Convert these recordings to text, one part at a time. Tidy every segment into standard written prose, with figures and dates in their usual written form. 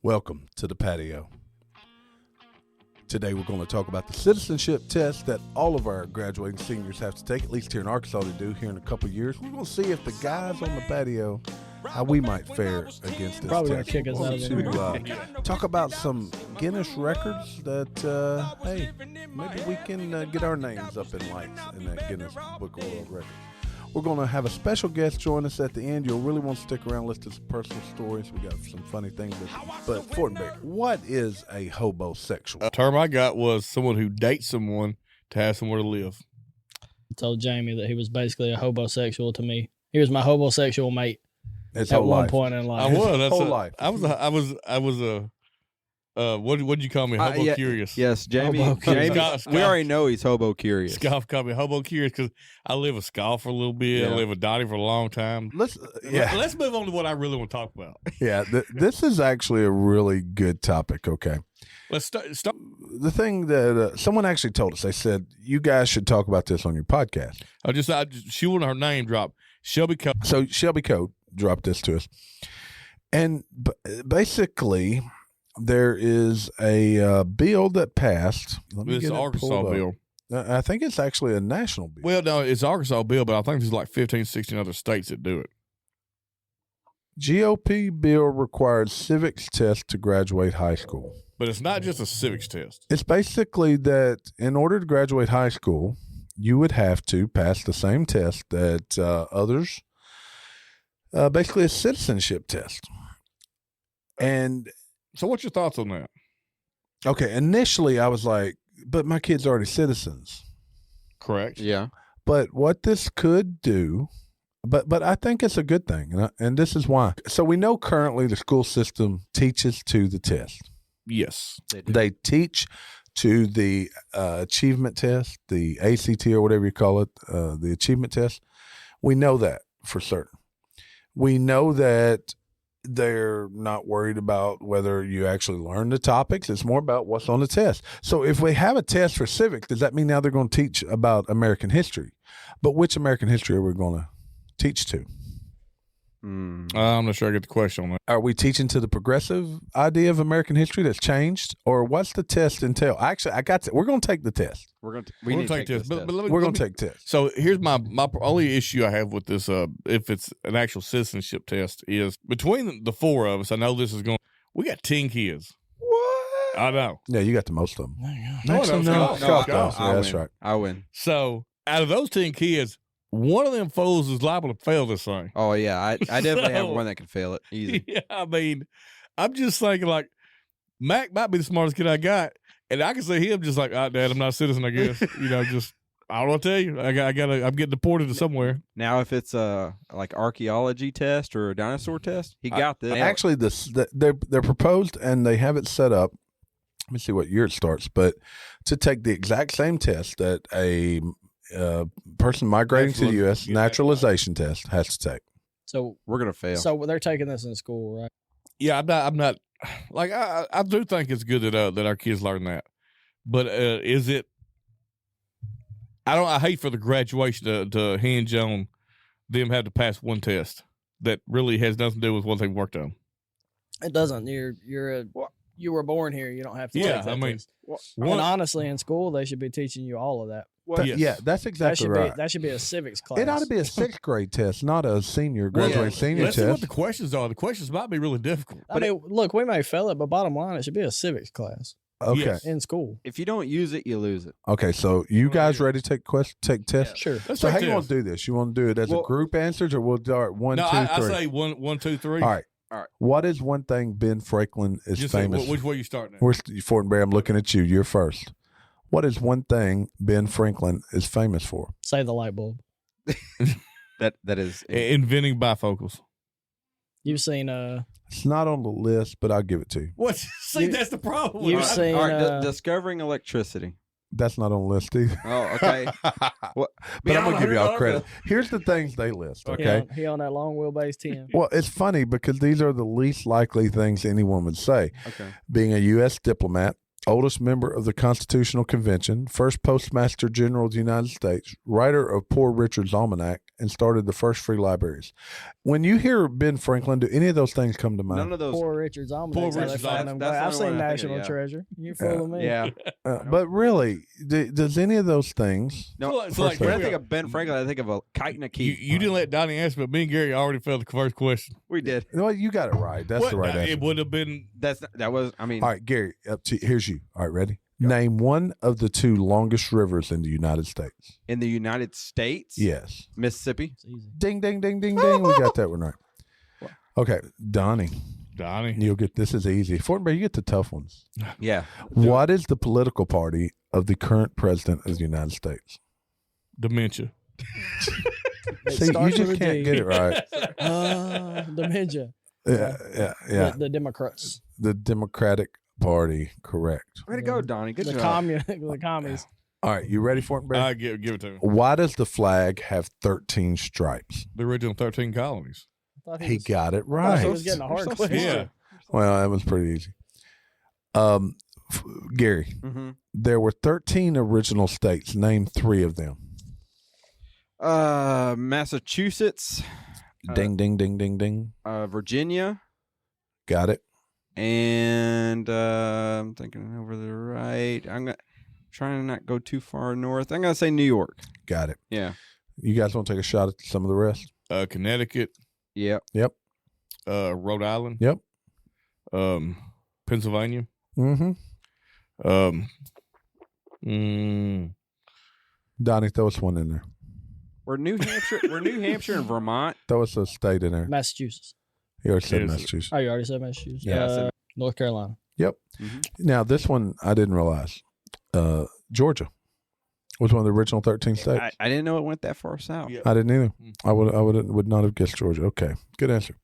Welcome to the patio. Today we're going to talk about the citizenship test that all of our graduating seniors have to take, at least here in Arkansas they do here in a couple of years. We're going to see if the guys on the patio, how we might fare against this Probably test. gonna kick us out of to talk about some Guinness records that, hey, maybe we can get our names up in lights in that Guinness Book of World Records. We're going to have a special guest join us at the end. You'll really want to stick around, listen to some personal stories. We got some funny things. But Fortenberry, what is a hobosexual? The term I got was someone who dates someone to have somewhere to live. I told Jamie that he was basically a hobosexual to me. He was my hobosexual mate It's at one point in life. I was. That's whole life. I was a. What did you call me? Hobo curious. Yes, Jamie. Hobo curious. Jamie Scott- we already know he's hobo curious. Scott called me hobo curious because I live with Scott for a little bit. Yeah. I live with Dottie for a long time. Let's Let's move on to what I really want to talk about. This is actually a really good topic. Okay. Let's start. The thing that someone actually told us, they said, you guys should talk about this on your podcast. She wanted her name dropped. Shelby Cole. So Shelby Code dropped this to us. And basically, there is a bill that passed. Let me It's get an it Arkansas pulled up. bill. I think it's actually a national bill. Well, no, it's an Arkansas bill, but I think there's like 15, 16 other states that do it. GOP bill requires civics test to graduate high school. But it's not just a civics test. It's basically that in order to graduate high school, you would have to pass the same test that others, basically a citizenship test. And So what's your thoughts on that? okay, initially I was like, but my kids are already citizens. Correct. Yeah. But what this could do, but I think it's a good thing, and this is why. So we know currently the school system teaches to the test. Yes. They teach to the achievement test, the ACT or whatever you call it, the achievement test. We know that for certain. We know that they're not worried about whether you actually learn the topics. It's more about what's on the test. So if we have a test for civics, does that mean now they're going to teach about American history? But which American history are we going to teach to? I'm not sure I get the question on that. Are we teaching to the progressive idea of American history that's changed? Or what's the test entail? Actually, we're going to take the test. We're going We're gonna take this. But We're going to take tests. So here's my only issue I have with this. If it's an actual citizenship test, is between the four of us. I know this is going. We got 10 kids. What? I know. Yeah, you got the most of them. No, Actually, Scott Scott does. does. Yeah, that's right. I win. So out of those 10 kids, one of them fools is liable to fail this thing. Oh, yeah. I definitely have So- one that can fail it. Easy. Yeah, I mean, I'm just thinking like Mac might be the smartest kid I got, and I can see him just like, Dad, I'm not a citizen. I guess just I don't want to tell you. I'm getting deported to somewhere. Now, if it's a like archaeology test or a dinosaur test, he got this. Actually, they're proposed and they have it set up. Let me see what year it starts, but to take the exact same test that a person migrating to the U.S. naturalization test has to take. So We're going to fail. So they're taking this in school, right? Yeah, I'm not like I do think it's good that our kids learn that, but is it? I hate for the graduation to hinge on them have to pass one test that really has nothing to do with what they've worked on. It doesn't. You were born here. You don't have to. Yeah, take that I mean, test. And honestly, in school, they should be teaching you all of that. Yes. Yeah, that's That exactly should right. be that should be a civics class. It ought to be a sixth grade test, not a graduating senior Let's see what test. the questions are. The questions might be really difficult. I mean, look, we may fail it, but bottom line, it should be a civics class Okay. Yes. in school. If you don't use it, you lose it. Okay, so you guys ready to take tests? Sure. Let's So take how you want tests. to do this? You want to do it as a Well- group answers, or we'll start one, No, two, I three? say one, two, three. All right. All right. What is one thing Ben Franklin is Just say, famous? which way you starting at? Where's Fortenberry? I'm looking at you. You're first. What is one thing Ben Franklin is famous for? Save the light bulb. That is. Inventing bifocals. You've seen It's not on the list, but I'll give it to you. What? See, that's the problem. you've with it. seen All right. Discovering electricity. That's not on the list either. Oh, okay. But I'm going to give y'all credit. Here's the things they list, okay? he on that long wheelbase 10. Well, it's funny because these are the least likely things anyone would say. Okay. Being a U.S. diplomat, oldest member of the Constitutional Convention, first Postmaster General of the United States, writer of Poor Richard's Almanac, and started the first free libraries. When you hear Ben Franklin, do any of those things come to mind? None of those. Poor Richard's Almanac. Poor How they Richard's find Almanac. them. That's I've the only seen one I think of, National yeah. Treasure. You're fooling me. Yeah. But really, does any of those things? No. So like, when I here we think are. of Ben Franklin, I think of a kite and a key. You didn't let Donnie answer, but me and Gary already failed the first question. We did. Well, you got it right. That's the right answer. It would have been. That was. I mean, All right, Gary. Here's you. All right, ready? Name one of the 2 longest rivers in the United States. in the United States. Yes. Mississippi. It's easy. Ding, ding, ding, ding, ding. We got that one right. Okay, Donnie. You'll get this is easy. Fortenberry, you get the tough ones. Yeah. What is the political party of the current president of the United States? Dementia. It See, you starts just with a can't D. get it right. Dementia. Yeah. The Democrats. The Democratic Party, correct. Way to go, Donnie. Good The job. the commies. All right, you ready for it, Brad? Give it to me. Why does the flag have 13 stripes? The original 13 colonies. I thought He was- got it I thought right. he was getting a hard You're so question. Yeah. Well, that was pretty easy. Gary, Mm-hmm. there were 13 original states. Name 3 of them. Massachusetts, Ding, ding, ding, ding, ding. Virginia, Got it. and I'm thinking over the right. Trying to not go too far north. I'm gonna say New York. Got it. Yeah. You guys want to take a shot at some of the rest? Connecticut. Yep. Rhode Island. Yep. Pennsylvania. Mm-hmm. Donnie, throw us one in there. We're New Hampshire and Vermont. Throw us a state in there. Massachusetts. You already said Yes. Massachusetts. Oh, you already said Massachusetts. Yeah, I said- North Carolina. Now, this one I didn't realize. Georgia was one of the original 13 states. I didn't know it went that far south. Yeah. I didn't either. I would not have guessed Georgia. Okay, good answer.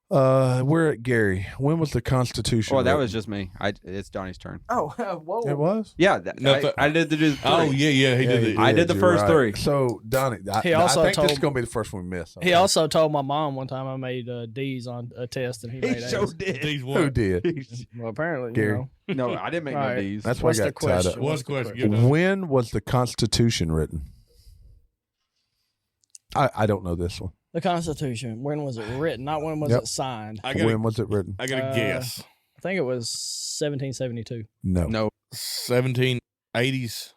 We're at Gary. When was the Constitution? Oh, that written? was just me. It's Donnie's turn. Oh, whoa. It was. Yeah, I did the three. Oh, yeah. He did it. I did the you're first right. 3. So Donnie, He also I think this is told- going to be the first one we miss. He also told my mom one time I made D's on a test and he made A's. did. These Who what? did? Well, apparently, Gary. you know. No, I didn't make All no right. D's. That's why I What's the got tied up. question? What's the question? Give it up. When was the Constitution written? I don't know this one. The Constitution. When was it written? Not when was Yep. it signed. I I got When was it written? a guess. think it was 1772. No. No, 1780s.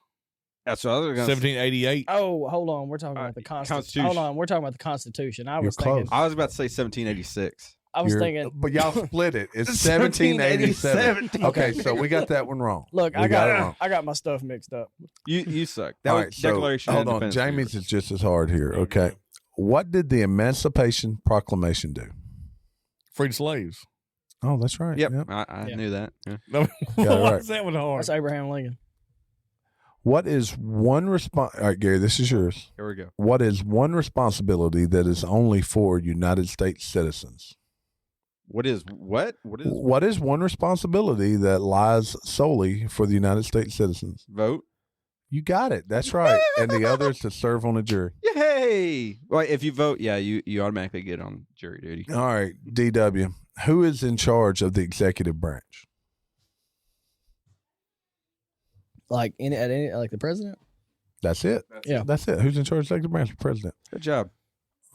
that's what I was gonna say. 1788. Oh, hold on. We're talking about the Constitution. Hold on. We're talking about the Constitution. I You're was thinking. close. I was about to say 1786. I was You're- thinking. but y'all split it. It's 1787. Okay, so we got that one wrong. Look, We I got it got wrong. I got my stuff mixed up. You suck. That All was right, so Declaration. hold of on. Independence. Jamie's is just as hard here. Okay. What did the Emancipation Proclamation do? Freed slaves. Oh, that's right. Yep, Yep. I Yeah. knew that. Yeah. No, it why right. is that one hard? That's Abraham Lincoln. What is one response? All right, Gary, this is yours. Here we go. What is one responsibility that is only for United States citizens? What is what? What is What is one responsibility that lies solely for the United States citizens? vote? You got it. That's right. And the other is to serve on a jury. Yay! Well, if you vote, yeah, you automatically get on jury duty. All right, DW. Who is in charge of the executive branch? Like like the president. That's it. Yeah. That's it. Who's in charge of the executive branch? The president. Good job.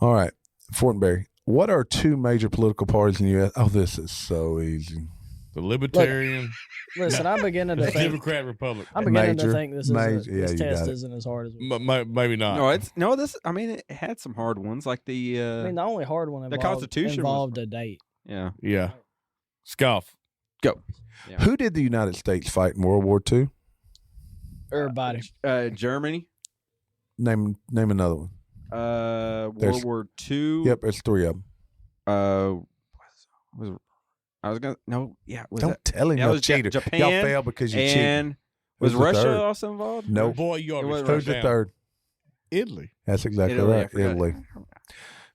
All right. Fortenberry. What are 2 major political parties in the U.S.? Oh, this is so easy. The Libertarian, Listen, I'm beginning to think. Democrat Republic. I'm beginning Major- to think this yeah, this you test got it. isn't as hard as. Maybe not. No, this. I mean, it had some hard ones, like the. I mean, the only hard one the involved, Constitution was- involved a date. Yeah. Yeah. Scoff. Go. Yeah. Who did the United States fight in World War II? Everybody. Germany. Name another one. World There's- War II. Yep, there's 3 of them. Was I was gonna no? Yeah. Was Don't that, tell him that you're was cheater. Japan Y'all fail because you cheated. and was Who's the Russia third? also involved? No. Boy, you It already was struck Who's the down. third? Italy. That's exactly Italy, I right. forgot. Italy.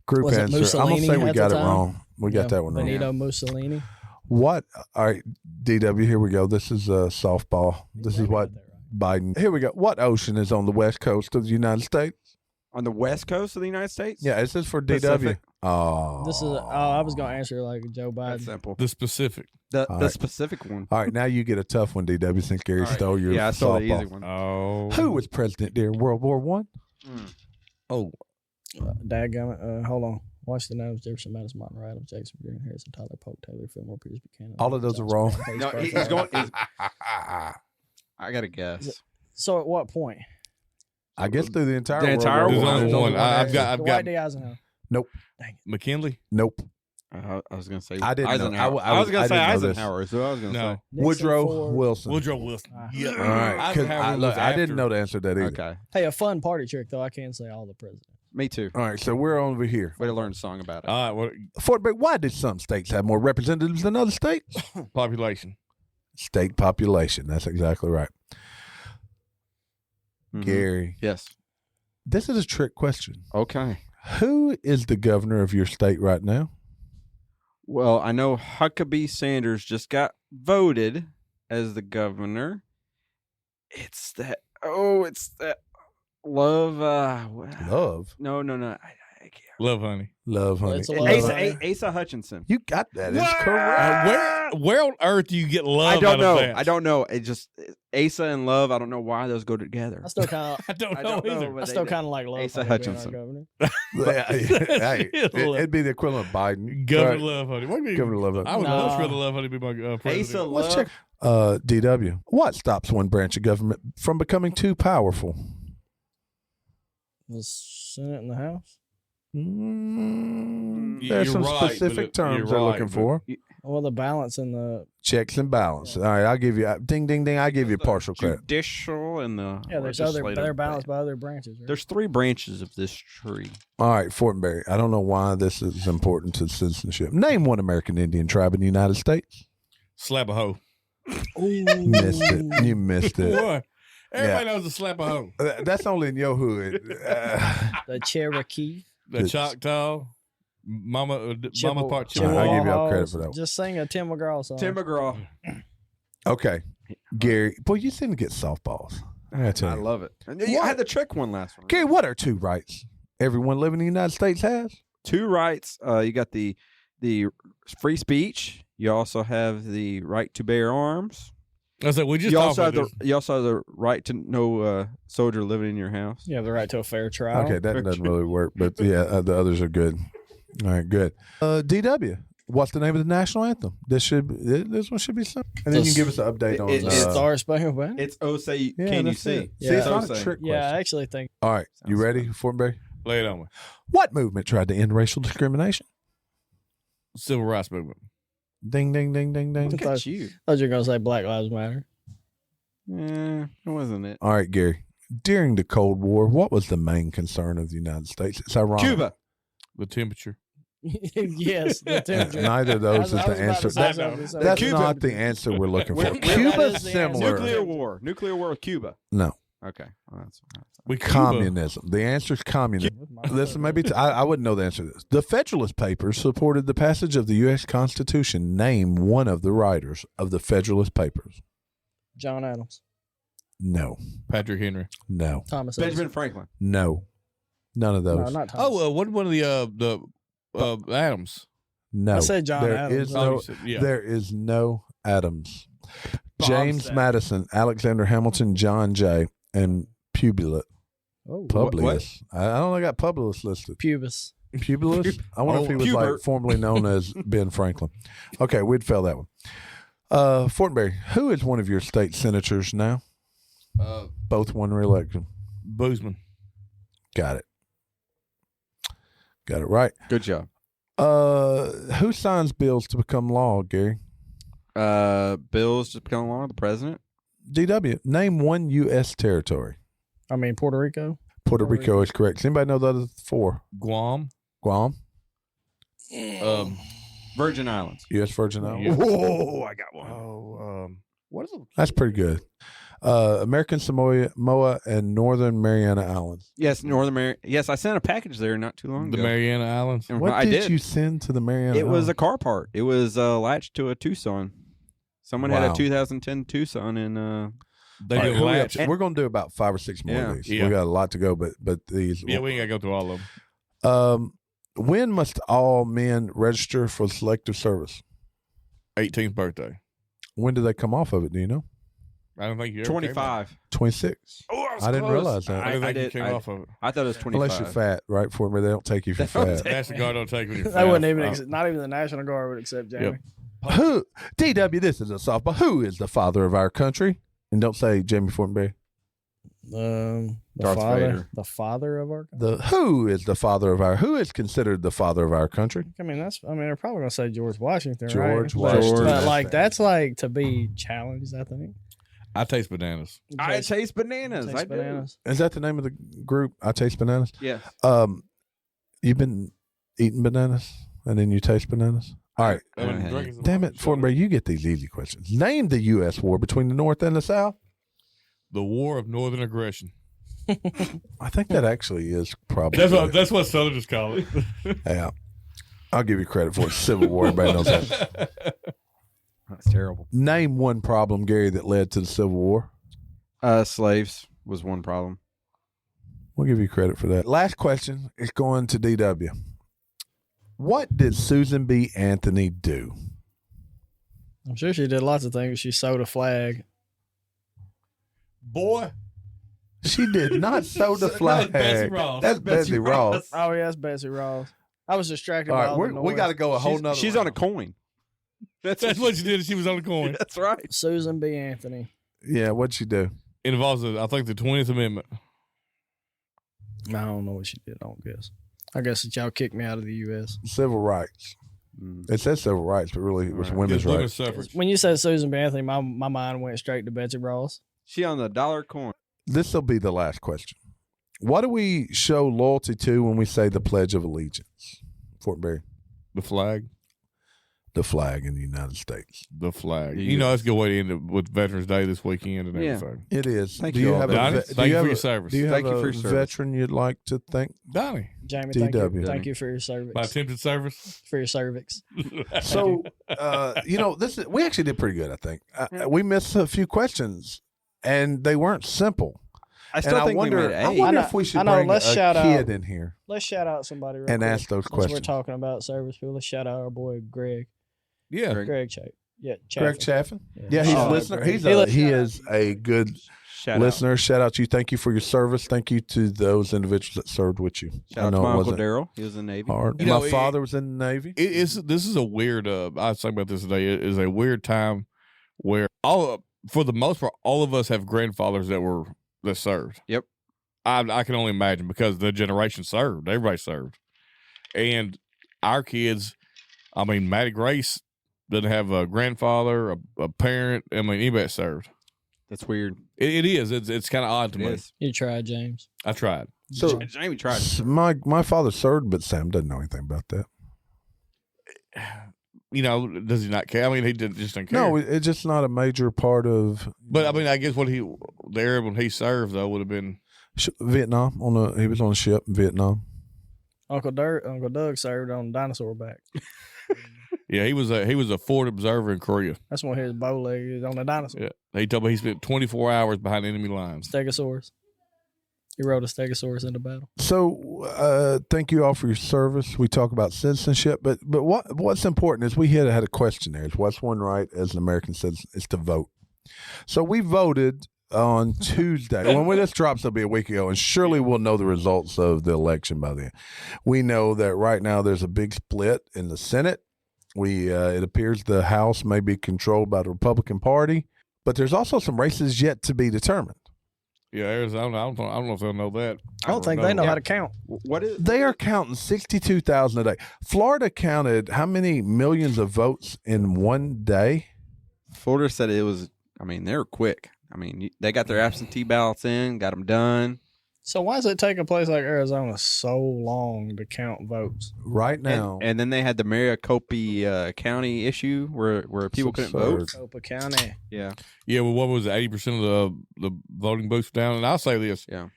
Group Was it answer. I'm Mussolini gonna say we at got the it time? wrong. We got that one wrong. Benito Mussolini. What? All right, DW. Here we go. This is softball. This is what Biden. Here we go. What ocean is on the west coast of the United States? On the west coast of the United States? Yeah, this is for DW. Pacific. Oh, This is. I was gonna answer like Joe That's Biden. simple. The specific. The All the right. specific one. All right, now you get a tough one, DW, since Gary All right. stole your Yeah, I saw the softball. easy one. Oh. Who was president during World War One? Oh. Dadgummit. Hold on. Washington Adams, Jefferson, Madison, Monroe, Adams, Jackson, Green, Harrison, Tyler, Polk, Taylor, Fillmore, Pierce, Buchanan. All of those are wrong. No, he's going. I got to guess. So at what point? I guess through the entire The World entire War There's I. only one. I've Dwight got D. Eisenhower. McKinley. Nope. I was going to say I didn't know. Eisenhower. I was going I to say didn't know this. Eisenhower. So I was going to No. say. Nixon, Woodrow Ford. Wilson. Woodrow Wilson. Yeah. All right. 'Cause I didn't know the answer to that either. Okay. Hey, a fun party trick though. I can't say all the presidents. Me too. All right. So we're over here. Way to learn a song about it. All right. What Fort Bend, why did some states have more representatives than other states? population? State population. That's exactly right. Mhm. Gary, Yes. this is a trick question. Okay. Who is the governor of your state right now? Well, I know Huckabee Sanders just got voted as the governor. It's that. Oh, it's that. Love. Love. No. I can't. Love, honey. Love, honey. It's a love, Asa, honey. Asa Hutchinson. You got that. It's What? correct. Where on earth do you get love? I don't out know. Of that? I don't know. It just Asa and love. I don't know why those go together. I still kind of. I don't I know don't know, either. but I they still did. kind of like love Asa Honey being our Hutchinson. governor. Hey, it'd be the equivalent of Biden. Governor Right. Love, honey. What do you mean? Governor Love. I would No. much rather Love, honey, be my president. Asa Let's Love. check. DW. What stops one branch of government from becoming too powerful? The Senate and the House. There's You're some right, but specific terms you're they're right, looking but- for. Well, the balance and the Checks and balance. All right, I'll give you ding, ding, ding. I give you partial credit. Judicial and the there's other legislative they're balanced branch. by other branches. Right? There's 3 branches of this tree. All right, Fortenberry. I don't know why this is important to citizenship. Name one American Indian tribe in the United States. Slap a hoe. You missed it. You missed it. What? Everybody knows a slap a hoe. That's only in your hood. The Cherokee. The Choctaw. Mama part Chippewa. I'll give y'all Chippewas. credit for that one. Just sing a Tim McGraw song. Tim McGraw. Okay, Gary. Boy, you seem to get softballs. I gotta tell I you. love it. And you had the trick one last one. Gary, what are 2 rights everyone living in the United States has? 2 rights. You got the free speech. You also have the right to bear arms. I said we just You talked also have about the right to no soldier living in your house. You have the right to a fair trial. Okay, that doesn't really work, but yeah, the others are good. All right, good. DW, what's the name of the national anthem? This one should be something. And then you can give us an update on. It's Star Spangled Banner. It's Oh Say Yeah, Can You that's See? it. Yeah. See, it's So not a saying. trick Yeah, question. I actually think All right, you Sounds ready, fun. Fortenberry? Lay it on me. What movement tried to end racial discrimination? Civil rights movement. Ding, ding, ding, ding, ding. Look at you. I thought you were gonna say Black Lives Matter. Yeah, it wasn't it. All right, Gary. During the Cold War, what was the main concern of the United States? It's ironic. Cuba. The temperature. Yes, the temperature. Neither of those I is was the about answer. to say That's, something, so- that's Cuba. not the answer we're looking for. Where- that Cuba's is the answer. similar. Nuclear war with Cuba. No, Okay. Well, that's We communism. The answer is communism. Listen, maybe I wouldn't know the answer to this. The Federalist Papers supported the passage of the U.S. Constitution. Name one of the writers of the Federalist Papers. John Adams, No, Patrick Henry. no, Thomas Benjamin Edison. Franklin. no. None of No, those. not Thomas. Oh, what one of the Adams? No. I said John There Adams. is Oh, no, you said- yeah. there is no Adams. Bob James Stack. Madison, Alexander Hamilton, John Jay, and Publius. Oh, Publius. I don't know. I got Publius listed. Pubis. Publius. I wonder if he was Pubert. like formerly known as Ben Franklin. Okay, we'd fail that one. Fortenberry, who is one of your state senators now? Both won re-election. Boozman. Got it. Got it right. Good job. Who signs bills to become law, Gary? Bills just become law. The president. DW, name one U.S. territory. I mean Puerto Rico. Puerto Rico is correct. Does anybody know the other 4? Guam. Guam, Virgin Islands. U.S. Virgin Islands. Yeah. Whoa, I got one. Oh, what is it? That's pretty good. American Samoa and Northern Mariana Islands. Yes, Northern America. Yes, I sent a package there not too long The ago. Mariana Islands. And What I did did. you send to the Mariana It was a Islands? car part. It was latched to a Tucson. Someone had Wow. a 2010 Tucson, and They All right, did hurry up. latch. We're going to do about 5 or 6 more Yeah. of these. Yeah. We got a lot to go, but these. Yeah, we ain't got to go through all of them. When must all men register for selective service? 18th birthday. When do they come off of it? Do you know? I don't think you ever came 25. 26. back. Oh, I was I didn't close. realize that. I didn't think you did- came off of it. I thought it was 25. Unless you're fat, right? For me, they don't take you if you're They don't fat. take- National Guard don't take when you're They fat. wouldn't even, not even the National Guard would accept Jamie. Who? DW, this is a softball. Who is the father of our country? And don't say Jamie Fortenberry. The Darth father, Vader. the father of our. Who is the father of our? Who is considered the father of our country? I mean, they're probably gonna say George Washington, George right? Washington. But like, that's like to be challenged. I think. I taste bananas. I taste bananas. Taste I do. bananas. Is that the name of the group? I taste bananas. Yes. You've been eating bananas and then you taste bananas. All right. I've been Hey. drinking some Damn it, water. Fortenberry, you get these easy questions. Name the U.S. war between the North and the South. The War of Northern Aggression. I think that actually is probably. That's what Southerners call it. Yeah. I'll give you credit for it. Civil War. Everybody knows that. That's terrible. Name one problem, Gary, that led to the Civil War. Slaves was one problem. We'll give you credit for that. Last question is going to DW. What did Susan B. Anthony do? I'm sure she did lots of things. She sewed a flag. Boy. She did not sew the flag. Betsy Ross. That's Betsy Ross. Oh yeah, that's Betsy Ross. I was distracted. All by right, all the we got to noise. go a whole nother. She's on a round. coin. That's what she did. She was on the coin. That's right. Susan B. Anthony. Yeah, what'd she do? It involves, I think, the 20th Amendment. I don't know what she did. I don't guess. I guess that y'all kicked me out of the U.S. Civil rights. It says civil rights, but really it was women's Women's rights. suffrage. When you said Susan B. Anthony, my mind went straight to Betsy Ross. She on the dollar coin. This will be the last question. What do we show loyalty to when we say the Pledge of Allegiance? Fortenberry. The flag. The flag in the United States. The flag. The You know, that's a good way to end it with Veterans Day this weekend and Yeah. everything. It is. Thank do you you all, have Donnie, a, thank you for your service. Do you Thank have you for a your service. veteran you'd like to thank? Donnie, Jamie, DW. thank you for your cervix. my attempted service. For your cervix. So, we actually did pretty good, I think. We missed a few questions, and they weren't simple. I still And think I wonder, we made I A. wonder I know- if we should I know, bring let's a shout kid out- in here Let's shout out somebody real and quick. ask those Since questions. we're talking about service people, let's shout out our boy Greg. Yeah. Greg Chaffin. Yeah, Greg Chaffin. Chaffin? Yeah, he's Oh, a listener. Greg. He is a good Shout listener. Shout out to you. Thank you for your service. Thank you to those individuals that served with you. Out. I Shout out to know my it Uncle wasn't Daryl. He was in the Navy. hard. You know, My father was in the Navy. This is a weird. I was talking about this today. It is a weird time where for the most part, all of us have grandfathers that served. Yep. I can only imagine because the generation served. Everybody served, and our kids. I mean, Maddie Grace doesn't have a grandfather, a parent. I mean, anybody that served. That's weird. It is. It's kind of odd to me. Yes. You tried, James. I tried. So Jamie tried. my father served, but Sam doesn't know anything about that. You know, does he not care? I mean, he just didn't care. No, it's just not a major part of. But I mean, I guess the area when he served though would have been. Vietnam he was on a ship in Vietnam. Uncle Doug served on dinosaur back. Yeah, he was a forward observer in Korea. That's when his bow leg is on the dinosaur. Yeah, he told me he spent 24 hours behind enemy lines. Stegosaurus. He rode a Stegosaurus into battle. So thank you all for your service. We talk about citizenship, but what's important is we had a question there. Is what's one right as an American citizen is to vote. So we voted on Tuesday. When this drops, it'll be a week ago, and surely we'll know the results of the election by then. We know that right now there's a big split in the Senate. It appears the House may be controlled by the Republican Party, but there's also some races yet to be determined. Yeah, Arizona. I don't know if they'll know that. I don't think they know how to count. What is? They are counting 62,000 a day. Florida counted how many millions of votes in one day? Florida said it was. I mean, they were quick. I mean, they got their absentee ballots in, got them done. So why does it take a place like Arizona so long to count votes? Right now. And then they had the Maricopa County issue where people couldn't vote. Maricopa County. Yeah. Yeah, well, what was it? 80% of the voting booths down. And I'll say this. Yeah.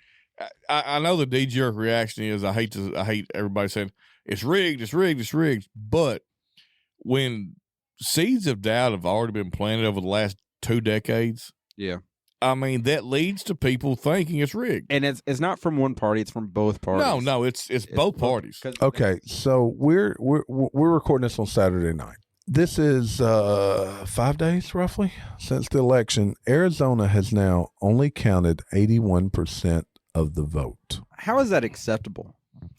I know the knee-jerk reaction is I hate everybody saying it's rigged, it's rigged, it's rigged. But when seeds of doubt have already been planted over the last 2 decades, Yeah. I mean that leads to people thinking it's rigged. And it's not from one party; it's from both parties. No, it's both parties. Okay, so we're recording this on Saturday night, This is 5 days roughly since the election. Arizona has now only counted 81% of the vote. How is that acceptable?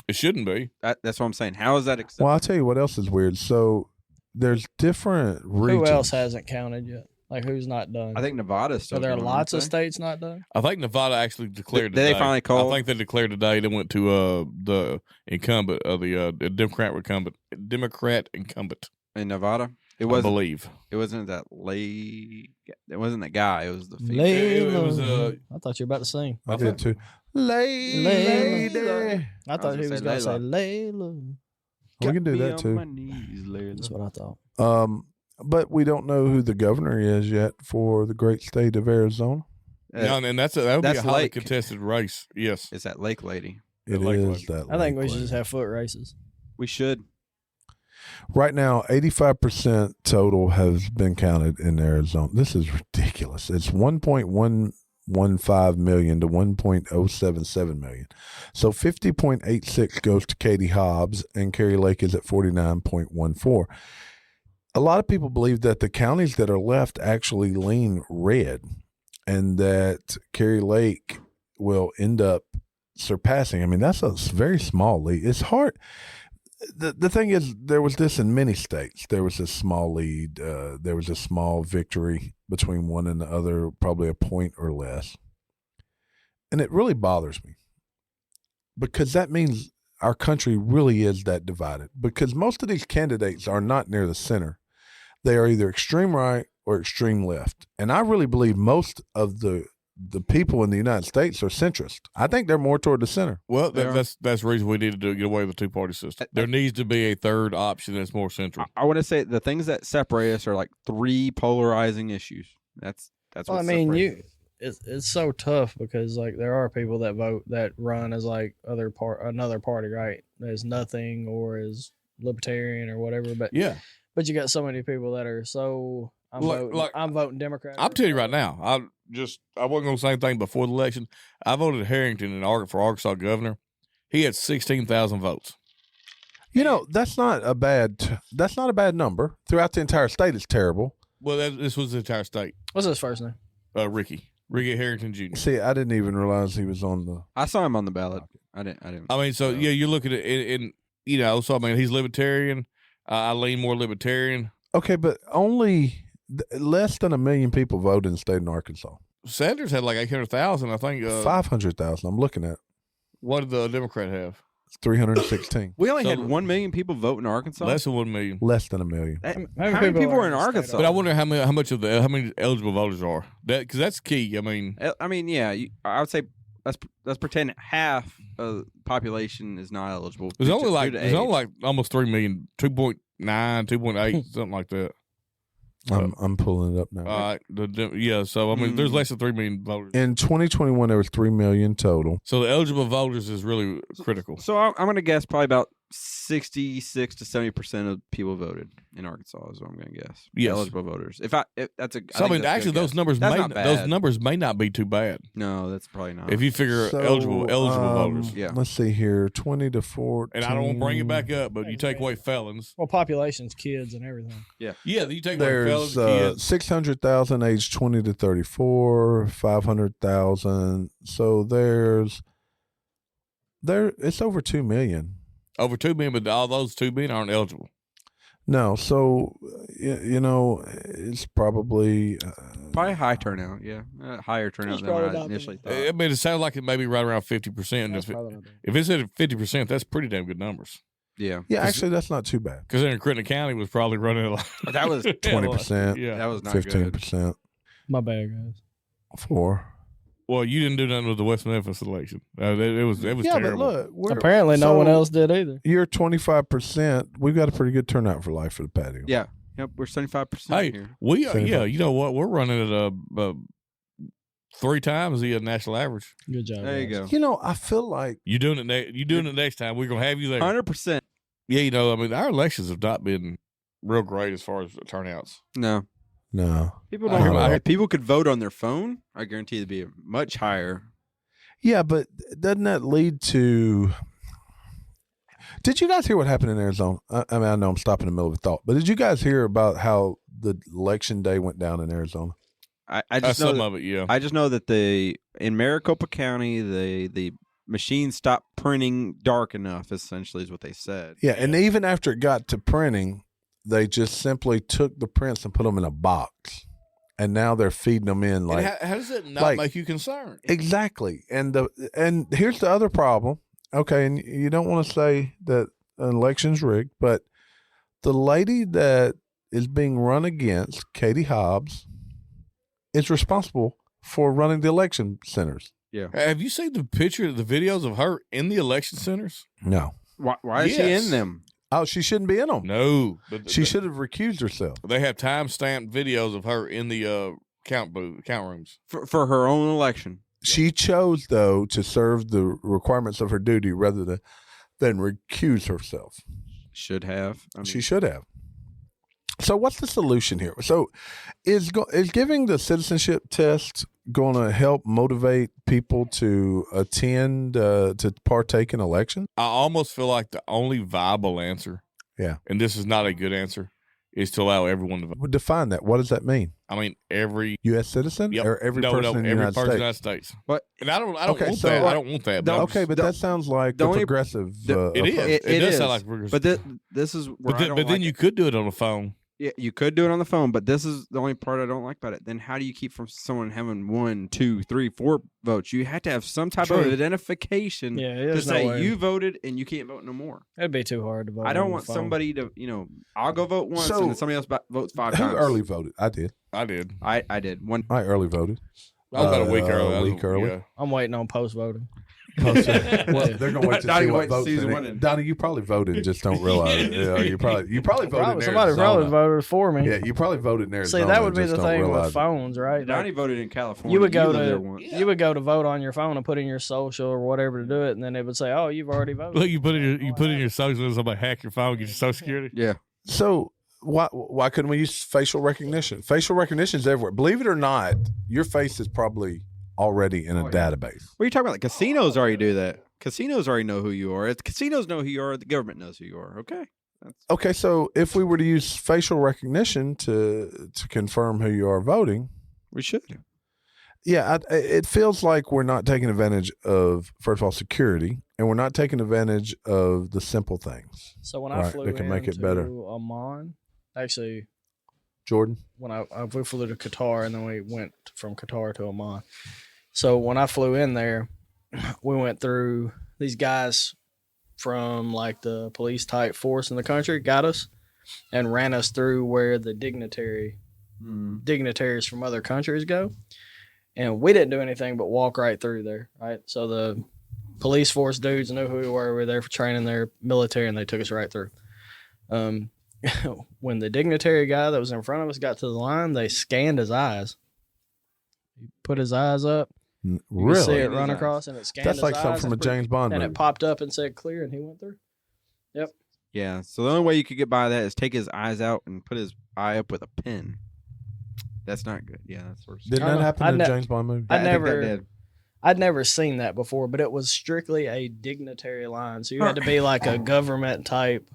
It shouldn't be. That's what I'm saying. How is that acceptable? Well, I'll tell you what else is weird. So there's different regions. Who else hasn't counted yet? Like, who's not done? I think Nevada's still Are there going, lots of aren't they? states not done? I think Nevada actually declared Did they today. finally call? I think they declared today. They went to the incumbent, the Democrat incumbent In Nevada? It I wasn't. believe. It wasn't that lady. It wasn't the guy. It was the female. It was, I thought you were about to sing. I did too. Lady. I thought he was going to say Layla. We can do Got me that on too. my knees, Layla. That's what I thought. But we don't know who the governor is yet for the great state of Arizona. No, and that would be a that's highly Lake. contested race. Yes. It's that lake lady. It Lake is Lake. that. I think we Lake should just Lake. have foot races. We should. Right now, 85% total has been counted in Arizona. This is ridiculous. It's 1.115 million to 1.077 million. So 50.86 goes to Katie Hobbs, and Kerry Lake is at 49.14. A lot of people believe that the counties that are left actually lean red, and that Kerry Lake will end up surpassing. I mean, that's a very small lead. It's hard. The thing is, there was this in many states. There was a small lead. There was a small victory between one and the other, probably a point or less. And it really bothers me because that means our country really is that divided, because most of these candidates are not near the center. They are either extreme right or extreme left. And I really believe most of the people in the United States are centrist. I think they're more toward the center. Well, that's the reason we need to get away with the two-party system. There needs to be a third option that's more central. I want to say the things that separate us are like three polarizing issues. That's Well, what I mean, separates us. it's so tough because like there are people that vote that run as like another party, right? As nothing or as libertarian or whatever. But Yeah. But you got so many people that are so I'm voting Democrat. I'm telling you right now, I wasn't going to say anything before the election. I voted Harrington for Arkansas governor. He had 16,000 votes. You know, that's not a bad number. Throughout the entire state, it's terrible. Well, this was the entire state. What's his first name? Ricky Harrington Jr. See, I didn't even realize he was on the. I saw him on the ballot. I didn't. I mean, so yeah, you look at it, and so I mean, he's libertarian. I lean more libertarian. Okay, but only less than 1 million people voted in the state of Arkansas. Sanders had like 800,000, I think. 500,000. I'm looking at. What did the Democrat have? 316. We only So- had 1 million people vote in Arkansas. Less than 1 million. Less than 1 million. How many many people people are are in in the state Arkansas? But I wonder how many eligible voters are. Because that's key. I mean, Yeah, I would say let's pretend half of the population is not eligible. there's due only to like age. almost 3 million, 2.9, 2.8, something like that. I'm pulling it up now. So I mean, there's less than 3 million voters. In 2021, there was 3 million total. So the eligible voters is really critical. So I'm going to guess probably about 66 to 70% of people voted in Arkansas is what I'm going to guess. Yes. Eligible voters. If that's a. So I mean, actually, those numbers That's not bad. may not be too bad No, that's probably not. if you figure So, eligible voters. Yeah. Let's see here. 20 to 14. And I don't want to bring it back up, but you take away felons. Well, population's kids and everything. Yeah, you take away felons, There's kids. 600,000 age 20 to 34, 500,000. So it's over 2 million. Over 2 million, but all those 2 million aren't eligible. No, so it's probably Probably high turnout, yeah. Higher turnout It's than probably what I not initially bad. thought. I mean, it sounds like it may be right around 50%. That's probably not bad. If it's at 50%, that's pretty damn good numbers. Yeah. actually that's not too bad. Because then Clinton County was probably running a lot. That was 20%, Yeah. That was not good. 15%, My bad, guys. 4. Well, you didn't do nothing with the West Memphis election. It was Yeah, terrible. but look, Apparently, no one else did either. You're 25%. We've got a pretty good turnout for Life for the Patio. Yeah. Yep, we're 75% Hey, here. we are, 75. you know what? We're running at 3 times the national average. Good job. There you guys. go. I feel like You doing it next time? We're gonna have you there. 100%. Yeah, I mean, our elections have not been real great as far as turnouts. No. no. People I don't. hear- If people could vote on their phone, I guarantee it'd be much higher. Yeah, but doesn't that lead to Did you guys hear what happened in Arizona? I mean, I know I'm stopping in the middle of a thought, but did you guys hear about how the election day went down in Arizona? I just know some that, of it, yeah. I just know that in Maricopa County, the machine stopped printing dark enough. Essentially, is what they said. Yeah, and even after it got to printing, they just simply took the prints and put them in a box, and now they're feeding them in like. And how does it not make you concerned? Exactly, and here's the other problem. Okay, and you don't want to say that an election's rigged, but the lady that is being run against, Katie Hobbs, is responsible for running the election centers. Yeah. Have you seen the videos of her in the election centers? No. Why is she in them? Oh, she shouldn't be in them. No. But she should have recused herself. They have time-stamped videos of her in the count rooms. For her own election. She chose, though, to serve the requirements of her duty rather than recuse herself. Should have. She should have. So what's the solution here? So is giving the citizenship test going to help motivate people to attend, to partake in elections? I almost feel like the only viable answer, and this is not a good answer, is to allow everyone to vote. Define that. What does that mean? I mean, every U.S. citizen or every person in the United States? But and I don't want that. I don't want that. But but that sounds like the progressive. It is. It does sound like progressive. But this is where but then you could do it on the phone. Yeah, you could do it on the phone, but this is the only part I don't like about it. Then how do you keep from someone having 1, 2, 3, 4 votes? You have to have some type of identification to say you voted and you can't vote no more. It'd be too hard to vote. I don't want somebody to, I'll go vote once and then somebody else votes 5 times. Who early voted? I did. I did. I early voted. I was about a week early. A week early. Yeah. I'm waiting on post voting. Well, they're gonna wait to see what votes. Donnie, you probably voted and just don't realize it. Yeah, you probably voted. Somebody probably voted for me. Yeah, you probably voted in Arizona. See, that would be the thing with phones, right? Donnie voted in California. You would go to vote on your phone and put in your social or whatever to do it, and then it would say, "Oh, you've already voted." Look, you put in your social, and somebody hack your phone, get your social security. Yeah. So why couldn't we use facial recognition? Facial recognition is everywhere. Believe it or not, your face is probably already in a database. What are you talking about? The casinos already do that. Casinos already know who you are. If the casinos know who you are, the government knows who you are. Okay. Okay, so if we were to use facial recognition to confirm who you are voting, we should. Yeah, it feels like we're not taking advantage of, first of all, security, and we're not taking advantage of the simple things. So when I flew that can make it better. Amman, actually, Jordan, when we flew to Qatar, and then we went from Qatar to Amman. So when I flew in there, we went through these guys from like the police type force in the country, got us and ran us through where the dignitaries from other countries go. And we didn't do anything but walk right through there, right? So the police force dudes knew who we were. We were there for training their military, and they took us right through. When the dignitary guy that was in front of us got to the line, they scanned his eyes. He put his eyes up. You really? could see it run across, and it scanned That's his like eyes something from a James Bond movie. And it popped up and said clear, and he went through. Yep. Yeah, so the only way you could get by that is take his eyes out and put his eye up with a pin. That's not good. Yeah, that's worse. Didn't that happen in a James Bond movie? I'd never seen that before, but it was strictly a dignitary line. So you had to be like a government type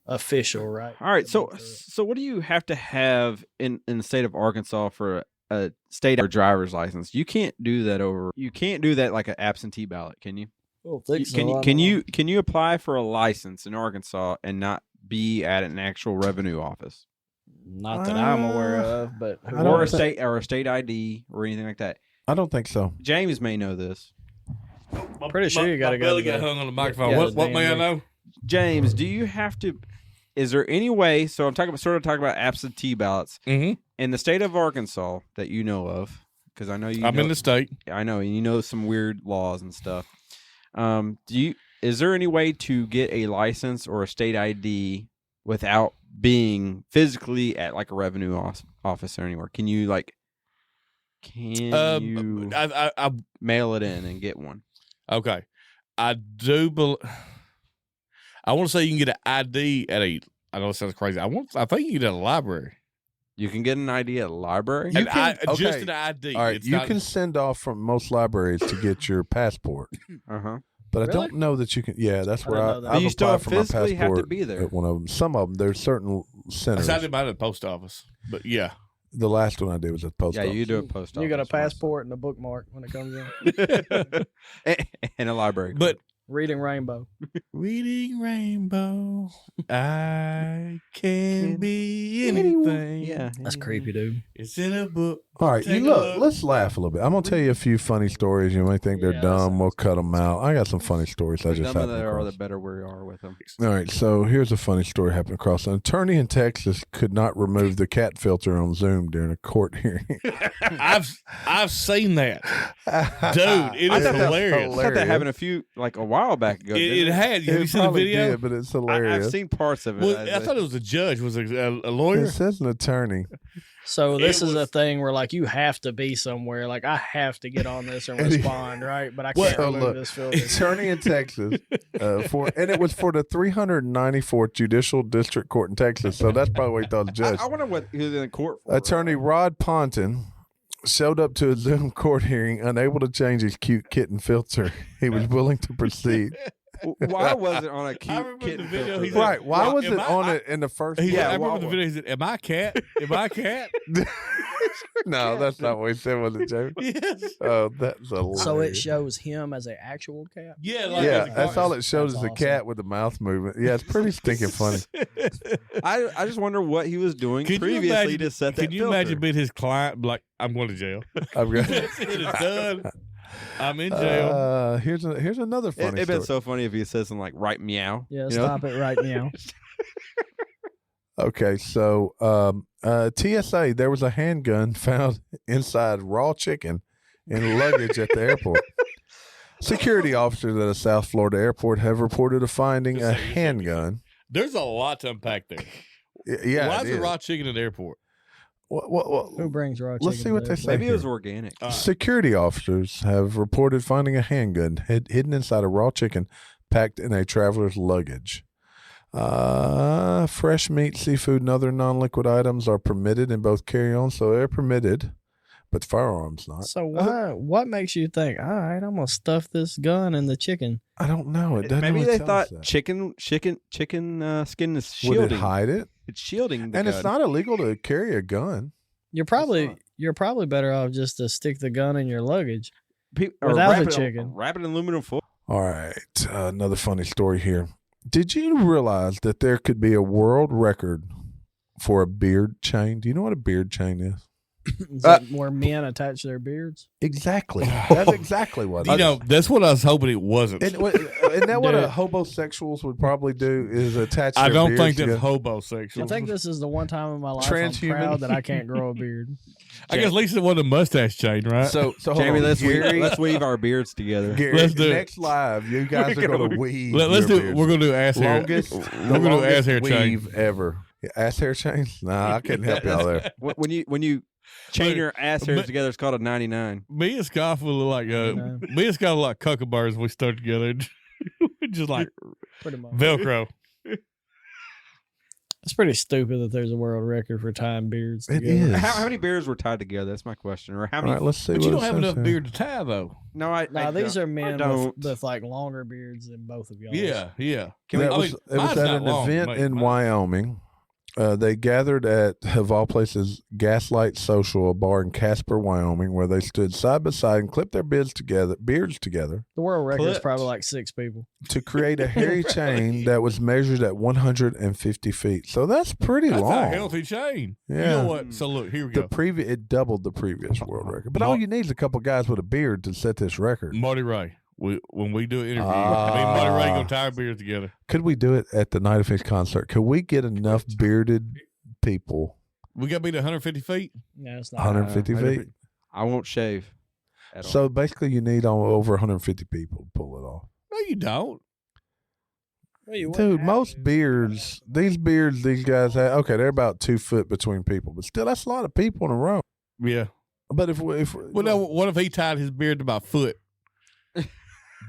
official, right? All right. So what do you have to have in the state of Arkansas for a state or driver's license? You can't do that you can't do that like an absentee ballot, can you? Can you apply for a license in Arkansas and not be at an actual revenue office? Not that I'm aware of, but or a state ID or anything like that. I don't think so. James may know this. I'm pretty sure you got to go. Belly got hung on the microphone. What may I know? James, do you have to? Is there any way? So I'm talking about absentee ballots in the state of Arkansas that you know of, because I know you. I'm in the state. I know, and you know some weird laws and stuff. Is there any way to get a license or a state ID without being physically at like a revenue office or anywhere? Can you I mail it in and get one? Okay. I do I want to say you can get an ID at I know it sounds crazy. I think you can get it at a library. You can get an ID at a library? Just an ID. All right, you can send off from most libraries to get your passport. Uh-huh. But I Really? don't know that you can. Yeah, that's I where didn't know that. I've You still applied for my physically have to passport be there. at one of them. Some of them, there's certain centers. I did mine at the post office, but yeah. The last one I did was at the post office. you do a post office. You got a once. passport and a bookmark when it comes in. and a library. But Reading Rainbow. reading Rainbow, I can be anything. yeah, That's creepy, dude. It's in a book. All right, Take you a look. look. Let's laugh a little bit. I'm gonna tell you a few funny stories. You may think they're Yeah, that dumb. sounds We'll cut them out. I got some funny stories. I The just dumber happened they are, across. the better we are with them. All right, so here's a funny story happened across. An attorney in Texas could not remove the cat filter on Zoom during a court hearing. I've seen that, dude. It I is thought that- hilarious. I thought that happened a while back ago. It didn't had. Have you It seen the probably video? did, but it's I've hilarious. seen parts of it. Well, I thought it was a judge. Was a lawyer? It says an attorney. So this It is a was- thing where like you have to be somewhere. Like I have to get on this and And he- respond, right? But I Well, can't remove look, this filter. Attorney in Texas, and it was for the 394th Judicial District Court in Texas. So that's probably what he thought the judge. I wonder what he was in court for. Attorney Rod Ponton showed up to a Zoom court hearing unable to change his cute kitten filter. He was willing to proceed. Why was it on a I cute remember kitten the video. filter? He said, Right. Why Well, was am it I- on it in the first He place? said, I Yeah, remember well, the video. He said, "Am I a cat? Am I a cat?" No, that's not what he said, was it, Jamie? Yes. Oh, that's hilarious. So it shows him as an actual cat. Yeah. Like Yeah, as a that's car- all it shows That's is a awesome. cat with the mouth movement. Yeah, it's pretty stinking funny. I just wonder what he was doing Can you previously imagine- to set that Can you filter. imagine being his client? Like, I'm going to jail. I've got. That's it. It's done. I'm in jail. Here's another funny It'd been story. so funny if he said something like "right meow." Yeah, you know? stop it right now. Okay, so TSA, there was a handgun found inside raw chicken in luggage at the airport. Security officers at a South Florida airport have reported of finding a handgun. There's a lot to unpack there. Yeah, Why it is is. raw chicken in the airport? Who brings raw chicken? Let's see what to they the say. Maybe it was here. organic. Security officers have reported finding a handgun hidden inside a raw chicken packed in a traveler's luggage. Fresh meat, seafood, and other non-liquid items are permitted in both carry-on, so they're permitted, but firearms not. So what makes you think, all right, I'm gonna stuff this gun in the chicken? I don't know. It doesn't Maybe really they tell thought us that. chicken skin is Would shielding. it hide it? It's shielding the And gun. it's not illegal to carry a gun. You're probably better off just to stick the gun in your luggage. Or without wrap the it- chicken. Wrap it in aluminum foil. All right, another funny story here. Did you realize that there could be a world record for a beard chain? Do you know what a beard chain is? Is that where men attach their beards? Exactly. That's exactly what it You is. know, that's what I was hoping it wasn't. Isn't that what Dude. homosexuals would probably do? Is attach their I don't beards think that's together? homosexual. I think this is the one time in my life Transhuman. I'm proud that I can't grow a beard. I guess Lisa wanted a mustache chain, right? So hold Jamie, on. let's Gary, weave our beards together. Gary, Let's do it. next live, you guys are going to weave. Let's your do. beards. We're gonna do ass hair. longest. We're the gonna do longest ass hair chain. weave ever. Yeah, ass hair chain? Nah, I couldn't help y'all there. When you chain Look, your ass hairs but- together, it's called a 99. Me and Scott will look like know. me and Scott look like cucumbears when we start together. Just like Pretty much. Velcro. It's pretty stupid that there's a world record for tying beards It together. is. How many beards were tied together? That's my question. Or how All many? right, let's see. But what you it don't have says enough here. beard to tie though. No, I. Now these are men don't. with like longer beards than both of y'all. Yeah. It I was, mean, it was mine's at not an long, event mate. in Mine- Wyoming. They gathered at, of all places, Gaslight Social, a bar in Casper, Wyoming, where they stood side by side and clipped their beards together The world record is Clipped. probably like 6 people. to create a hairy chain that was measured at 150 feet. So that's pretty That's long. a healthy chain. You Yeah. know what? So look, here we go. It doubled the previous world record. But all you need is a couple guys with a beard to set this record. Marty Ray. When we do an interview, Ah. me and Marty Ray gonna tie our beards together. Could we do it at the Night of His concert? Could we get enough bearded people? We got to be to 150 feet. No, it's not. 150 feet? I won't shave. At all. So basically, you need over 150 people to pull it off. No, you don't. Well, you wouldn't Dude, have most to. beards these guys have, okay, they're about 2 foot between people, but still, that's a lot of people in a row. Yeah. But if Well, now, what if he tied his beard to my foot?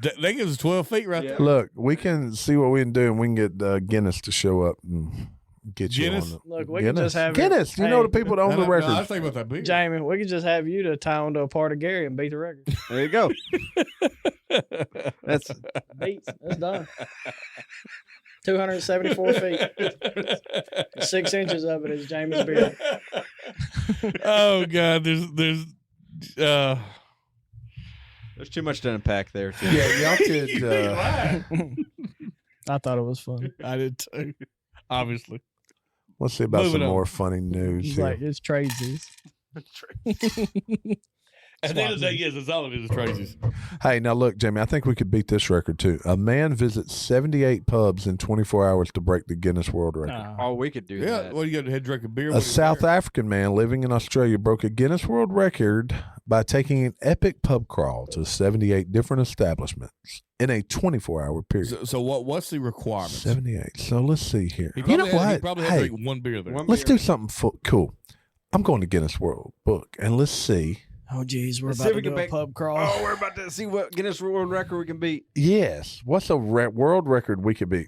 That gives us 12 feet right Yeah. there. look, we can see what we can do, and we can get Guinness to show up and get you Guinness? on it. Look, we can Guinness, just have Guinness. your- You know hey, the people that own the No, I was record. thinking about that beard. Jamie, we could just have you to tie onto a part of Gary and beat the record. There you go. That's Beats. That's done. 274 feet. 6 inches of it is Jamie's beard. Oh God, there's too much to unpack there too. Yeah, y'all could. I thought it was fun. I did too. Obviously. Let's see about Moving some on. more funny news He's here. like, it's Tracy's. At the end of the day, yes, that's all it is, Tracy's. Hey, now look, Jamie, I think we could beat this record too. A man visits 78 pubs in 24 hours to break the Guinness World Record. Oh, we could do Yeah, that. well, you got to head drink a beer. A South African man living in Australia broke a Guinness World Record by taking an epic pub crawl to 78 different establishments in a 24-hour period. So what's the requirement? 78. So let's see here. He You know probably had- He what? probably had to Hey, drink one beer there. let's do something cool. I'm going to Guinness World Book, and let's see. Oh, geez, we're Let's about see if to we can do a make- pub crawl. Oh, we're about to see what Guinness World Record we can beat. Yes. What's a world record we could beat?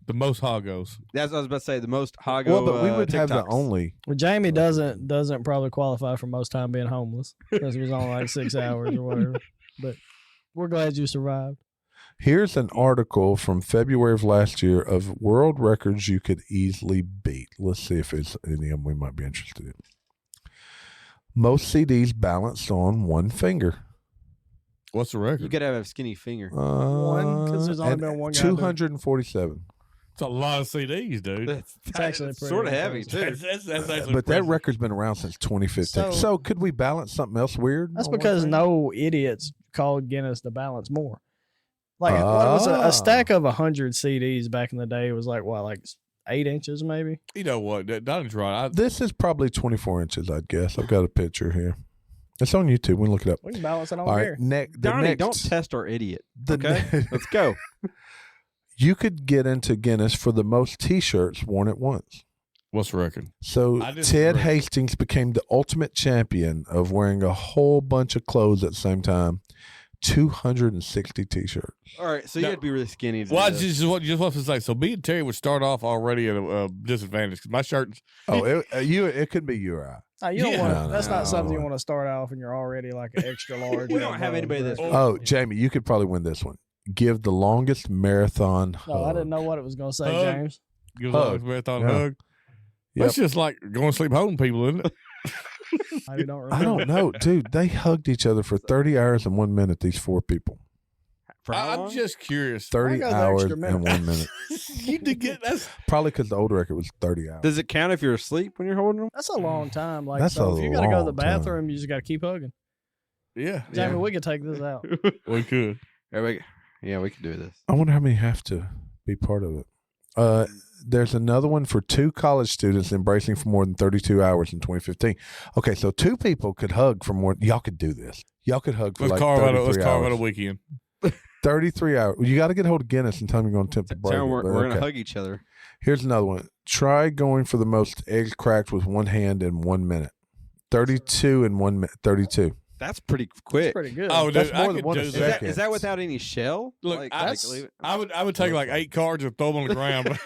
The most hoggos. That's what I was about to say. The most Hago. Well, but we would have the TikToks. only. Well, Jamie doesn't probably qualify for most time being homeless. Because it was only like 6 hours or whatever. But we're glad you survived. Here's an article from February of last year of world records you could easily beat. Let's see if it's any of them we might be interested in. Most CDs balanced on one finger. What's the record? You got to have a skinny finger. One? 'Cause there's only and been one guy doing it. 247. It's a lot of CDs, dude. That's actually pretty sort of heavy impressive. too. That's actually But that impressive. record's been around since 2015. So- So could we balance something else weird? That's on one because finger? no idiots called Guinness to balance more. Like, what was a stack of 100 CDs back in the day was like, what, like 8 inches maybe? You know what? Donnie's right. This is probably 24 inches, I'd guess. I've got a picture here. It's on YouTube. We can look it up. We can balance it on All here. right, Donnie, don't test our idiot. the Okay, let's go. You could get into Guinness for the most T-shirts worn at once. What's the record? So I disagree. Ted Hastings became the ultimate champion of wearing a whole bunch of clothes at the same time. 260 T-shirts. All right, so No. you had to be really skinny. To Well, I do this. just want to say. So me and Terry would start off already at a disadvantage because my shirts. Oh, it could be you or I. Oh, you don't Yeah. want No, that's no, not something you no. want to start off and you're already like an extra large. We don't have anybody that's- Oh, Jamie, you could probably win this one. Give the longest marathon hug. No, I didn't know what it was going to say, Hug. James. Give us Hug. a marathon Yeah. hug. Yep. That's just like going to sleep holding people, isn't it? I don't remember. I don't know, dude. They hugged each other for 30 hours and 1 minute, these 4 people. For how I'm long? just curious. 30 go the hours extra and minute. 1 minute. You did get that's Probably because the old record was 30 hours. Does it count if you're asleep when you're holding them? That's a long time. Like, That's so a if you got to go to the long time. bathroom, you just got to keep hugging. yeah. Jamie, we could take this out. We could. Yeah, we can do this. I wonder how many have to be part of it. There's another one for 2 college students embracing for more than 32 hours in 2015. Okay, so 2 people could hug for more. Y'all could do this. Y'all could hug for Let's like carve out 33 a hours. weekend. 33 hours. You got to get a hold of Guinness and tell them you're going to attempt to break Tell 'em it. we're but going to okay. hug each other. Here's another one. Try going for the most eggs cracked with one hand in 1 minute. 32 in 1 minute. 32. That's pretty It's quick. pretty good. Oh, That's dude, more I than could one do a Is that. that, second. is that without any shell? Look, Like, that's- leave it- I would take like 8 cards and throw them on the ground.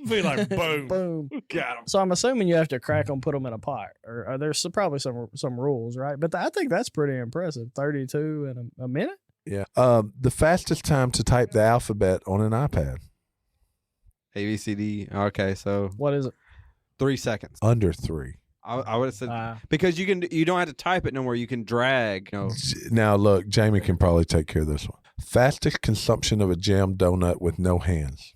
Be like boom. Boom. Got 'em. So I'm assuming you have to crack them, put them in a pot, or there's probably some rules, right? But I think that's pretty impressive. 32 in a minute. Yeah. The fastest time to type the alphabet on an iPad. A, B, C, D. Okay, so What is it? 3 seconds. Under 3. I would have said because you don't have to type it no more. You can drag. You know. Now, look, Jamie can probably take care of this one. Fastest consumption of a jam donut with no hands.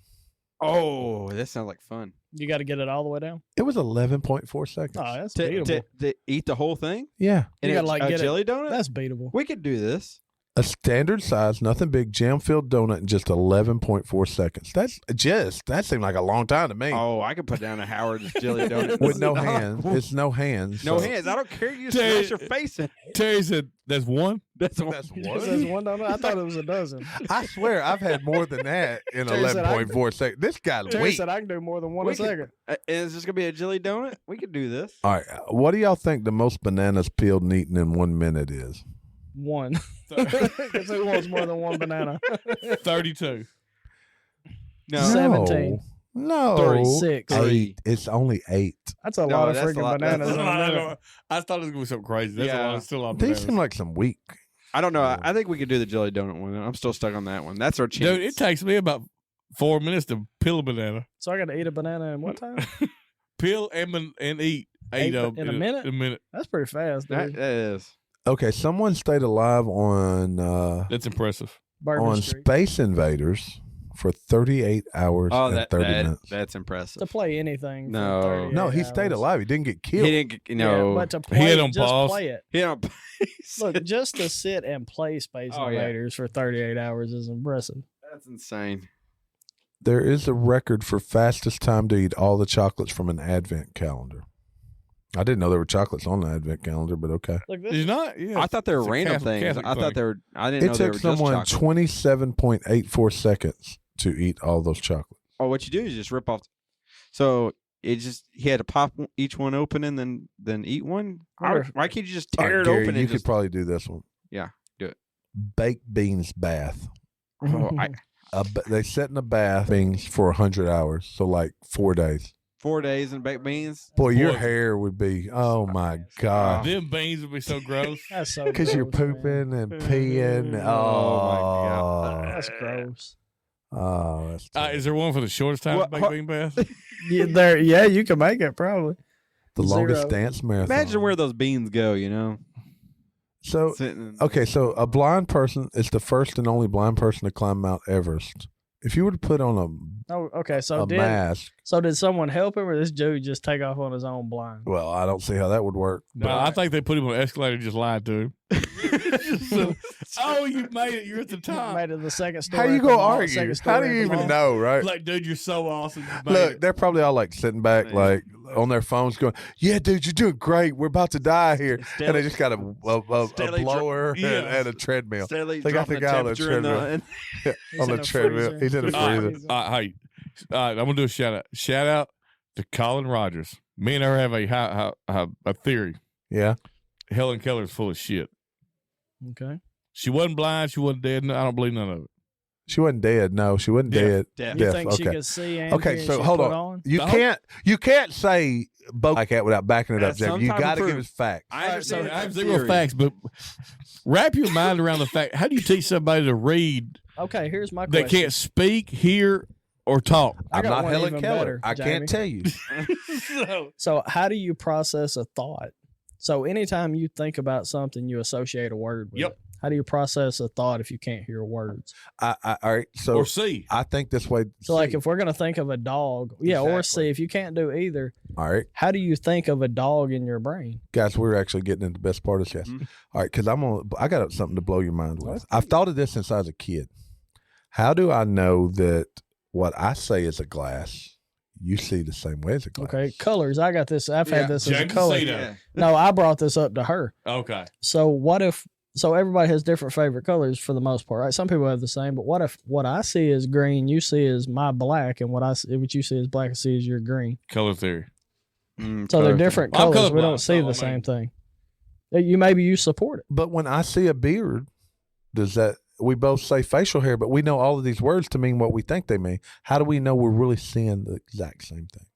Oh, that sounds like fun. You got to get it all the way down. It was 11.4 seconds. Oh, that's To, beatable. to eat the whole thing? Yeah. You And gotta, like, a get it- jelly donut? That's beatable. We could do this. A standard size, nothing big, jam-filled donut in just 11.4 seconds. That seemed like a long time to me. Oh, I could put down a Howard's jelly donut. With no hands. It's no hands. No so- hands. I don't care. You just Terry- smash your face in. Terry said, "That's one." That's one. That's It what? says one donut. I thought it was a dozen. I swear I've had more than that in Terry said 11.4 seconds. This guy's Terry weak. said I can do more than one We a could- second. Is this gonna be a jelly donut? We could do this. All right. What do y'all think the most bananas peeled and eaten in 1 minute is? One. Because who wants more than one banana? 32. No, 17. No. 36. 8. It's only 8. That's a No, lot of that's a freaking lot. That's bananas. a in a I minute. know. I thought it was gonna be something crazy. That's Yeah. a lot. It's still a lot. of These bananas. seem like some weak. I don't know. Yeah. I think we could do the jelly donut one. I'm still stuck on that one. That's our chance. Dude, it takes me about 4 minutes to peel a banana. So I got to eat a banana in what time? Peel and eat. In a minute? A minute. That's pretty fast, dude. That is. Okay, someone stayed alive on That's impressive. Bourbon Street. Space Invaders for 38 hours and 30 minutes. That's impressive. To play anything. for No. 38 No, he stayed hours. alive. He didn't get killed. He didn't. Yeah, but to play, He had on just pause. play it. He don't. Look, just to sit and play Space Oh, yeah. Invaders for 38 hours is impressive. That's insane. There is a record for fastest time to eat all the chocolates from an advent calendar. I didn't know there were chocolates on the advent calendar, but okay. Look, Did this you not? Yeah. I thought they were It's a random Catholic things. I thought thing. they were. I didn't know It they took were someone just chocolate. 27.84 seconds to eat all those chocolates. Oh, what you do is just rip off. So it just he had to pop each one open and then eat one. Why can't you just All tear right, it Gary, open you and could just? probably do this one. Yeah, do it. Baked beans bath. Oh, They sit in a bath beans for 100 hours, so like 4 days. 4 days and baked beans. Boy, your Boy. hair would be, oh my God. Them beans would be so gross. That's so Because you're gross, man. pooping and peeing. Oh, my God. That's gross. Oh, that's Is there one for the shortest time What- baked bean bath? Yeah, you can make it probably. the longest 0. dance marathon. Imagine where those beans go. You know. So, Sitting. okay, so a blind person is the first and only blind person to climb Mount Everest. If you were to put on Oh, okay. So a did mask, someone help him, or this dude just take off on his own blind? well, I don't see how that would work. No, I think they put him on an escalator and just lied to him. Oh, you made it. You're at the top. Made it to the second story. How you at the gonna mall, argue? second story How do at you the even mall. know, right? Like, dude, you're so awesome. You made Look, it. they're probably all like sitting back, Man. like on their phones, going, "Yeah, dude, you're doing great. We're about to die here," Stanley- and they just got a Stanley blower Yeah. and a treadmill. Stanley They got dropping the guy on the temperature in treadmill. He's On in the a treadmill. freezer. He's in a He's freezer. Hey, I'm gonna do a shout out. Shout out to Colin Rogers. Me and her have a theory. Yeah, Helen Keller's full of shit. Okay. She wasn't blind. She wasn't dead. No, I don't believe none of it. she wasn't dead. No, she wasn't Deaf. dead. You Deaf, think she okay. could see? And Okay, hear so and hold she put on. You can't say both like that without backing it up, That's Jeff. some You type of got to give proof. us facts. I understand. I have that zero theory. facts, but wrap your mind around the fact. How do you teach somebody to read Okay, here's my that question. can't speak, hear, or talk? I I'm got not one Helen even Keller. better, I can't Jamie. tell you. So, how do you process a thought? So, anytime you think about something, you associate a word with Yep. it. How do you process a thought if you can't hear words? All right, so Or see? I think this way. So, like, if we're going to think of a dog, or Exactly. see, if you can't do either, all right, how do you think of a dog in your brain? guys, we're actually getting into the best part of this. Mhm. All right, because I got something to blow your mind with. I've thought of this since I was a kid. How do I know that what I say is a glass, you see the same way as a glass? Okay, colors. I got this. I've Yeah, had this as a James color. Cena. Yeah. No, I brought this up to her. Okay. So what if? So everybody has different favorite colors for the most part, right? Some people have the same, but what if what I see is green, you see is my black, and what you see is black, I see is your green. Color theory. So they're different I'm colors. We colorblind, don't see so, the I same mean- thing. You support it. But when I see a beard, does that? We both say facial hair, but we know all of these words to mean what we think they mean. How do we know we're really seeing the exact same thing?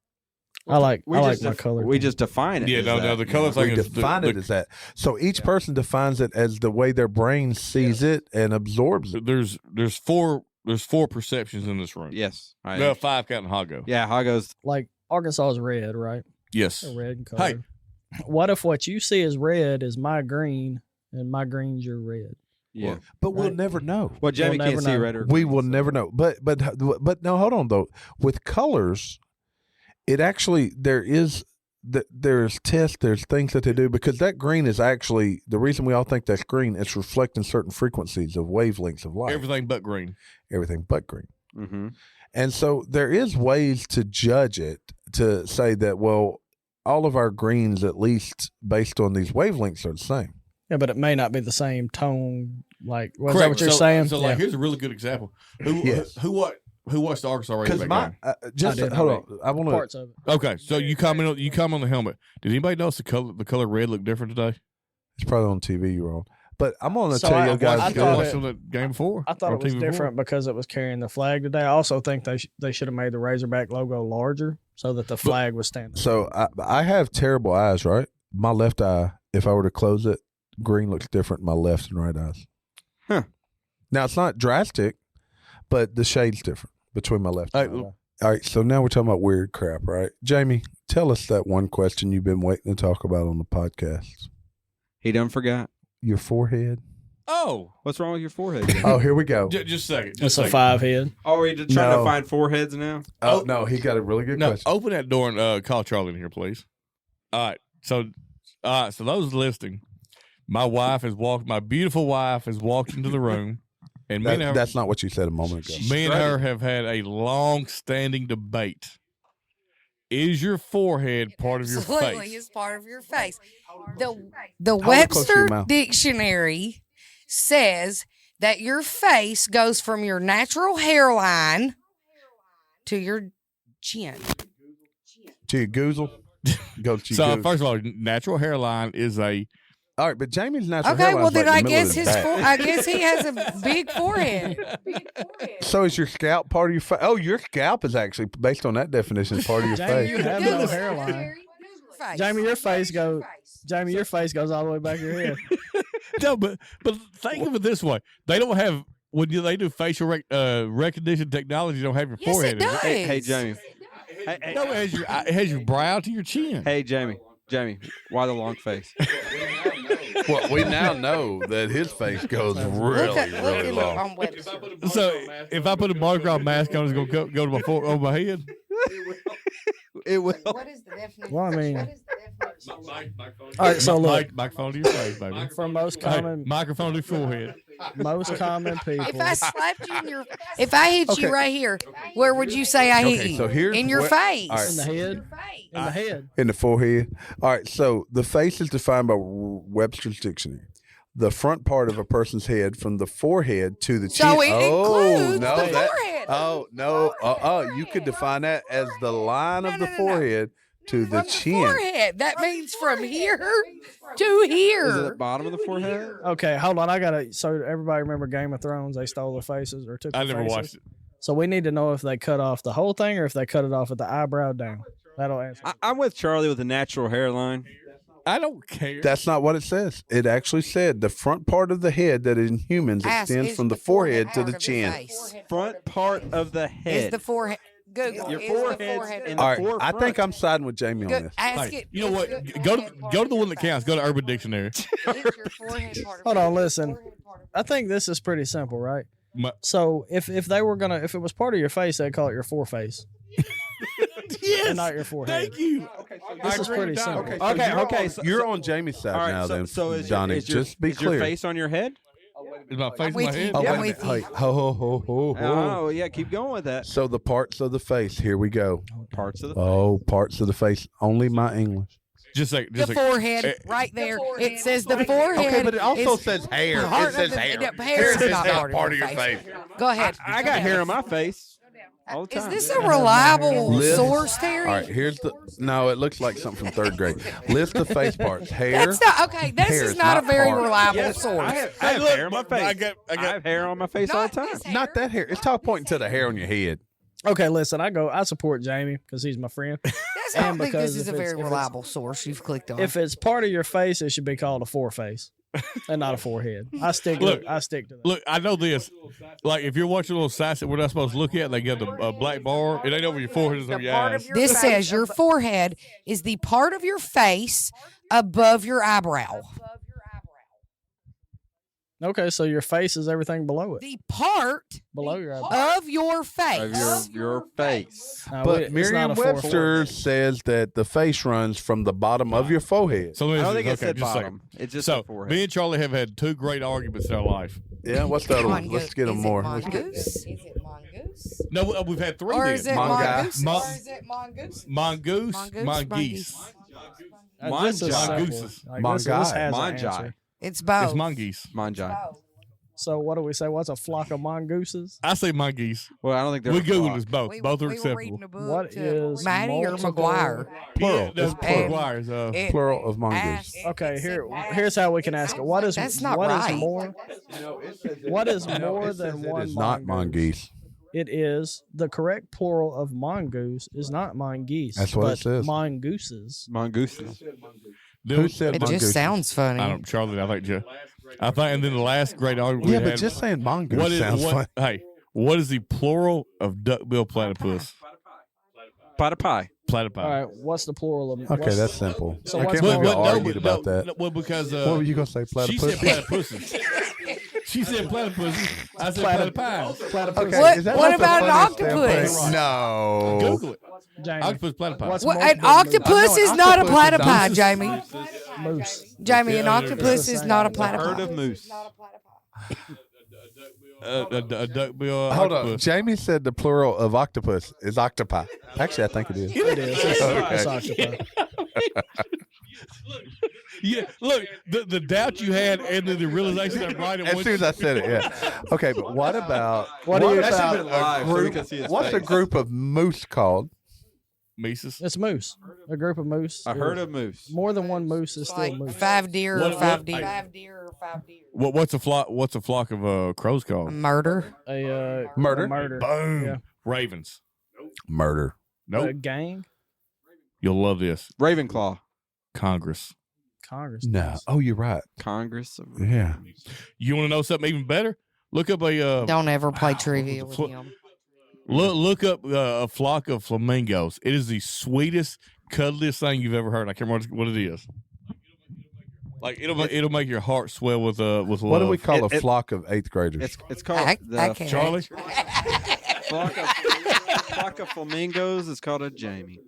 I like We my just color. We thing. just define it. Yeah, as no, that. the color thing We is define it as that. So each person defines it as the way their brain sees it and absorbs it. There's four perceptions in this room. Yes. No, 5 counting Hago. Yeah, Hago's. like Arkansas is red, right? Yes. A red in color. Hey. What if what you see as red is my green, and my green's your red? Yeah. But we'll Right. never know. Well, Jamie never can't see know. red or We green, will so- never know. But no, hold on though. With colors, it actually there's tests, there's things that they do because that green is actually the reason we all think that's green. It's reflecting certain frequencies of wavelengths of light. Everything but green. Everything but green. Mhm. And so there is ways to judge it to say that well, all of our greens, at least based on these wavelengths, are the same. Yeah, but it may not be the same tone. Like, was Correct. that what you're so, saying? So, like, here's a really good example. Yes. Who watched the Arkansas Because Razorback my game? just I did. hold on, I want to. Parts of it. Okay, so you comment on the helmet. Did anybody notice the color red look different today? It's probably on TV you were on, but I'm going to So tell I you guys. I I thought watched it- on the game before. I thought or it was TV before. different because it was carrying the flag today. I also think they should have made the Razorback logo larger so that the flag was standing. So I have terrible eyes, right? My left eye, if I were to close it, green looks different in my left and right eyes. Huh. Now, it's not drastic, but the shade's different between my left and right eye. All right, so now we're talking about weird crap, right? Jamie, tell us that one question you've been waiting to talk about on the podcast. He done forgot. Your forehead. Oh, What's wrong with your forehead? Oh, here we go. just a second. It's Just a a second. 5 head. Oh, are you just trying No. to find foreheads now? Oh, no, he got a really good No, question. open that door and call Charlie in here, please. All right. So those listening, my beautiful wife has walked into the room, and That's not what you said a moment ago. me and her have had a long-standing debate. Is your forehead part of your Absolutely, face? is part of your face. The it close to your Webster mouth. Dictionary says that your face goes from your natural hairline to your chin. To your goozle. Go to your So goozle. first of all, natural hairline is a All right, but Jamie's natural Okay, hairline's well then like I in the middle guess of his back. I guess he has a big forehead. So is your scalp part of your face? Oh, your scalp is actually, based on that definition, is part of your Jamie, you face. have no hairline. Jamie, your face goes. Jamie, your face goes all the way back your head. no, but think of it this way: they don't have they do facial recognition technology. Don't have your Yes, forehead. it does. Hey, Jamie. Hey, No, it has your brow to your chin. hey, Jamie. Why the long face? Well, we now know that his face goes really, really long. On Webster. So if I put a Mardi Gras mask on, it's gonna go to over my head. It will. What is the definition? Well, I mean, What is the definition? all right. So look, Microphone to your face, baby. for most Hey, common, microphone to your forehead. most common people. If I slapped you in your, if I hit Okay. you right here, where would you say I hit Okay, you? so here's in your what- face. all right. in the head, in the head. In the forehead. All right, so the face is defined by Webster's Dictionary. The front part of a person's head from the forehead to the chin. So it includes no, the forehead. Oh, no. You could define that as the line of the No. forehead to the From chin. forehead. That means from here to here. Is it the bottom of the forehead? Okay, hold on. I gotta. So everybody remember Game of Thrones? They stole their faces or took. I their never faces? watched it. So we need to know if they cut off the whole thing or if they cut it off at the eyebrow down. That'll answer. I'm with Charlie with a natural hairline. I don't care. That's not what it says. It actually said the front part of the head that in humans Ask, extends is from the the forehead to part the of your chin. face? Front part of the Is head. the forehead? Google. Your is forehead's the forehead in All the right, I think forefront. I'm siding with Jamie on Go, this. ask Hey, it. you know is what? the Go forehead to part go to of the your one that counts. Go to face? Urban Dictionary. Is your forehead part of Hold your on, listen. forehead part of I think this is pretty simple, right? My- So if they were gonna, if it was part of your face, they'd call it your foreface yes. and not your forehead. Thank you. This is pretty simple. Okay. You're on Jamie's side All right. now, then, So is Johnny. is your, just be is clear. your face on your head? Is my face in with my you. head? Oh, I'm wait a with minute. you. Hey, ho, ho, ho, ho. Oh, yeah. Keep going with that. So the parts of the face. Here we go. Parts of the Oh, parts of the face. Only my English. Just a the forehead, right there. It says the forehead. Okay, but it also is says hair. part It says of the- hair. Hair is Hair not part of your face. Go ahead. I got hair on my face all the Is time. this a reliable List- source, Terry? All right, here's the. No, it looks like something from third grade. List the face parts. Hair. That's not okay. This Hair is is not a not very part. reliable Yes, source. I have look, hair on my face. I got have hair on my face all the Not time. this hair. Not that hair. It's talking pointing to the hair on your head. Okay, listen. I support Jamie because he's my friend. I don't And think because this is a if it's- very if it's- reliable source you've clicked on. If it's part of your face, it should be called a foreface and not a forehead. I stick to that. Look, I know this. Like, if you're watching a little sites that we're not supposed to look at, they get the black bar. It ain't over your forehead, it's over your eyes. This says your forehead is the part of your face above your eyebrow. Okay, so your face is everything below it, The part below your eyebrow. of your face. Of your face. No, But it's not a Merriam-Webster says that the face runs from the bottom of your forehead. So I let me don't think it okay, said just a second. bottom. It's just So the forehead. me and Charlie have had two great arguments in our life. Yeah, what's the other one? Mongoose. Let's get them Is more. It Let's get- mongoose? Is it mongoose? No, we've had three. Or then. is it Monga- mongoose? Mon- Or is it mongoose? Mongoose, Mongoose, mongeese. This is Monjai. simple. Gooses. Like, Mongai. this has an Monjai. answer. It's both. It's mongeese. Manjai. So what do we say? What's a flock of mongooses? I say mongeese. Well, I don't think they're We a Googled flock. this both. We Both are were acceptable. reading a book What to is Maddie or multiple- McGuire? Plural. Yeah, that's It's plural. McGuire's. It- Plural of mongoose. ask- Okay, it here said here's how we can ask it. What is That's not what is right. more? What is more than It one is not mongoose. It is the correct plural of mongoose is not mongoose. That's what it but says. Mongooses. Mongooses. Who said It mongoose? just sounds funny. I don't, Charlie. I think, and then the last great argument. Yeah, we but had, just saying mongoose sounds fun. Hey, what is the plural of duckbill platypus? Platypi. Platypi. All right, what's the plural of? Okay, that's simple. So I what's can't believe wrong- y'all argued about that. Well, because What were you gonna say? she Platypus? said platypuses. She said platypuses. I said platypi. Okay, What- is that what not the about an funniest damn octopus? thing? No. Google it. Jamie, Octopus platypi. what's What, most an big moose? octopus is not a platypi, Jamie. Moose. Jamie, an Yeah, octopus is not a Herd of platypi. moose. A duckbill. Hold on. octopus. Jamie said the plural of octopus is octopi. Actually, I think it is. It is. It's, Okay. it's octopi. Yeah, look, the doubt you had and then the realization that right As soon as I said it, yeah. Okay, but what about What do you- about That should've been live a so we group? could see his What's a face. group of moose called? Mises. It's moose. A group of moose. A herd of moose. More than one moose is still Like a moose. 5 deer or What- 5 what- deer. I- 5 deer or 5 deer. What's a flock of crows called? Murder. Murder? A murder. Boom. Yeah. Ravens. Murder. Nope. A gang. You'll love this. Ravenclaw. Congress. Congress. No. Oh, you're right. Congress. Yeah. You want to know something even better? Look up a Don't ever play wow, trivia with fl- him. look up a flock of flamingos. It is the sweetest, cuddliest thing you've ever heard. I can't remember what it is. Like it'll make your heart swell with love. What do we call a It- flock of 8th graders? It's called I the can't. Charlie? flock of flamingos. It's called a Jamie.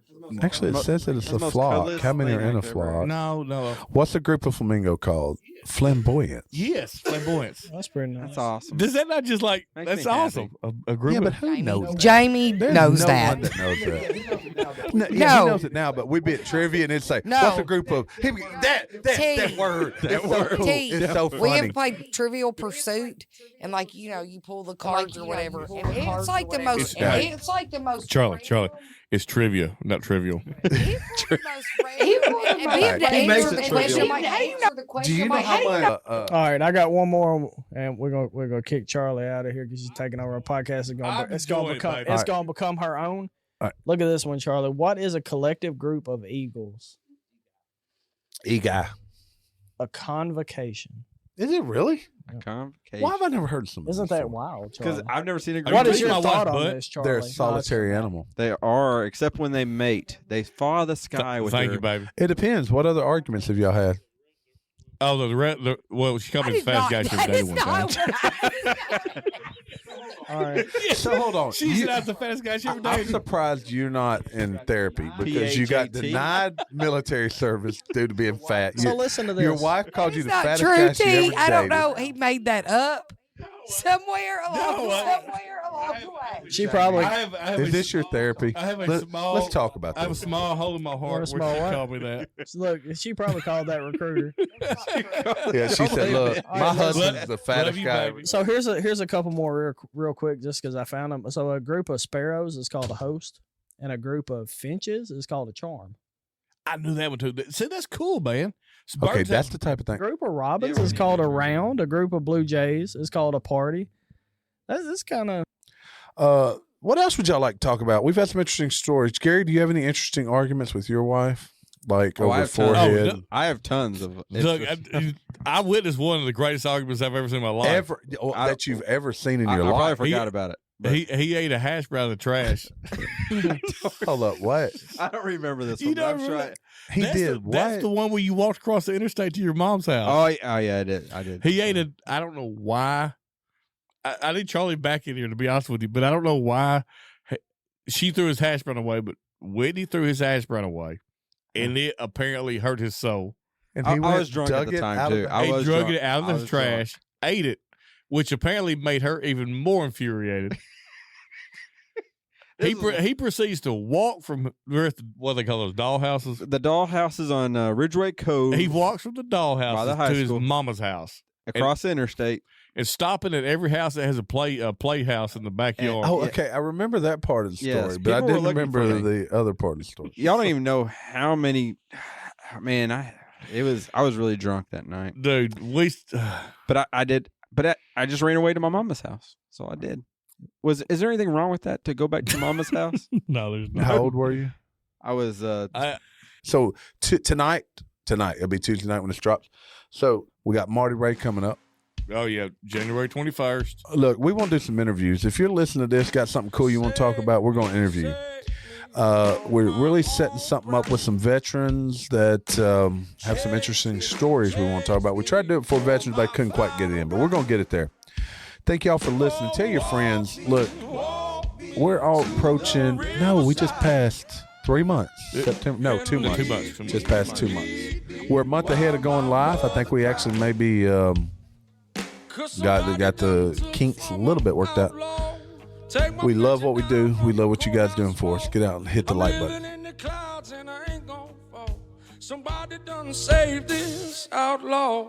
Actually, it Mo- says that it's a the most flock. cuddliest How many are thing in a I've ever flock? No. What's a group of flamingo called? Flamboyant. Yes, flamboyance. That's pretty nice. That's awesome. Does that not just like Makes that's me awesome? A group Yeah, but of who knows that? Jamie There's knows no that. one that knows that. No, yeah, No. he knows it now, but we'd be at trivia and it'd say, No. what's a group of that word. That word. T, It's so we funny. have played Trivial Pursuit, and like you pull the cards or whatever, and it's like the most. It's- It's like the most. Charlie. It's trivia, not trivial. And be able to He makes answer it the trivial. question. I'm like, hey, Do you know how much? All right, I got one more, and we're gonna kick Charlie out of here because she's taking over our podcast. I'm It's gonna enjoying it, become baby. it's gonna become her own. All right. Look at this one, Charlie. What is a collective group of eagles? E-guy. A convocation. Is it really? Convocation. Why have I never heard of some of Isn't these that before? wild, Because Charlie? I've never seen a Are group. What you is taking your my thought wife's on butt? this, Charlie? They're a No, solitary animal. They are, except when they mate. They follow the sky with Thank their, you, baby. It depends. What other arguments have y'all had? Oh, well, she called me the fast guy she dated one time. All right. So hold on. She said I was the fattest guy she ever I'm dated. surprised you're not in therapy because you got PHAT. denied military service due to being fat. So Your- listen to this. Your wife called you It's the not fattest true, guy she T. ever I don't dated. know. He made that up somewhere along the No, way. She probably. I have Is a- this your therapy? I have a Let's small. talk about I have a this. small hole in my heart where she small what? called me that. Look, she probably called that recruiter. Yeah, she said, "Look, All my right, husband's the Love fattest you, guy." baby. So here's a couple more real quick, just because I found them. So a group of sparrows is called a host, and a group of finches is called a charm. I knew that one too. See, that's cool, man. Okay, Birds that's have- the type of A thing. group of robins Yeah, is we called need a to- round. A group of blue jays is called a party. That's kind of. What else would y'all like to talk about? We've had some interesting stories. Gary, do you have any interesting arguments with your wife? Like Oh, I over have tons. forehead? no. I have tons of. Look, I witnessed one of the greatest arguments I've ever seen in my life. Ever I- that you've ever seen in I your probably life? forgot about it. But He ate a hash brown in the trash. Hold up, what? I don't remember this You one. but don't I'm remember trying. He That's did the, what? That's the one where you walked across the interstate to your mom's house. Oh yeah, I did. I did. He ate a. I don't know why. I need Charlie back in here to be honest with you, but I don't know why she threw his hash brown away, but Whitney threw his hash brown away, and it apparently hurt his soul. And I he was drunk at dug the it time, out of too. the- I He was drug drunk. it out I of the was drunk. trash, ate it, which apparently made her even more infuriated. This is- He proceeds to walk from what they call those dollhouses. The dollhouses on Ridgeway Cove. He walks from the By the dollhouses high to his school. mama's house across the interstate. and stopping at every house that has a playhouse in the backyard. Oh, okay. I remember that part of the story, Yes, but I people were didn't looking remember for me. the other part of the story. Y'all don't even know how many. Man, I was really drunk that night. Dude, But I did. But I just ran away to my mama's house. So I did. Is there anything wrong with that to go back to mama's house? no, there's not. How old were you? I was So tonight, tonight. It'll be Tuesday night when this drops. So we got Marty Ray coming up. Oh, yeah, January 21st. Look, we want to do some interviews. If you're listening to this, got something cool you want to talk about, we're going to interview you. We're really setting something up with some veterans that have some interesting stories we want to talk about. We tried to do it for veterans, but I couldn't quite get it in, but we're going to get it there. Thank y'all for listening. Tell your friends, look, we're all approaching, we just passed 3 months. September, no, 2 months. 2 months. Just past 2 months. We're a month ahead of going live. I think we actually maybe got the kinks a little bit worked out. We love what we do. We love what you guys doing for us. Get out and hit the like button. Somebody done saved this outlaw.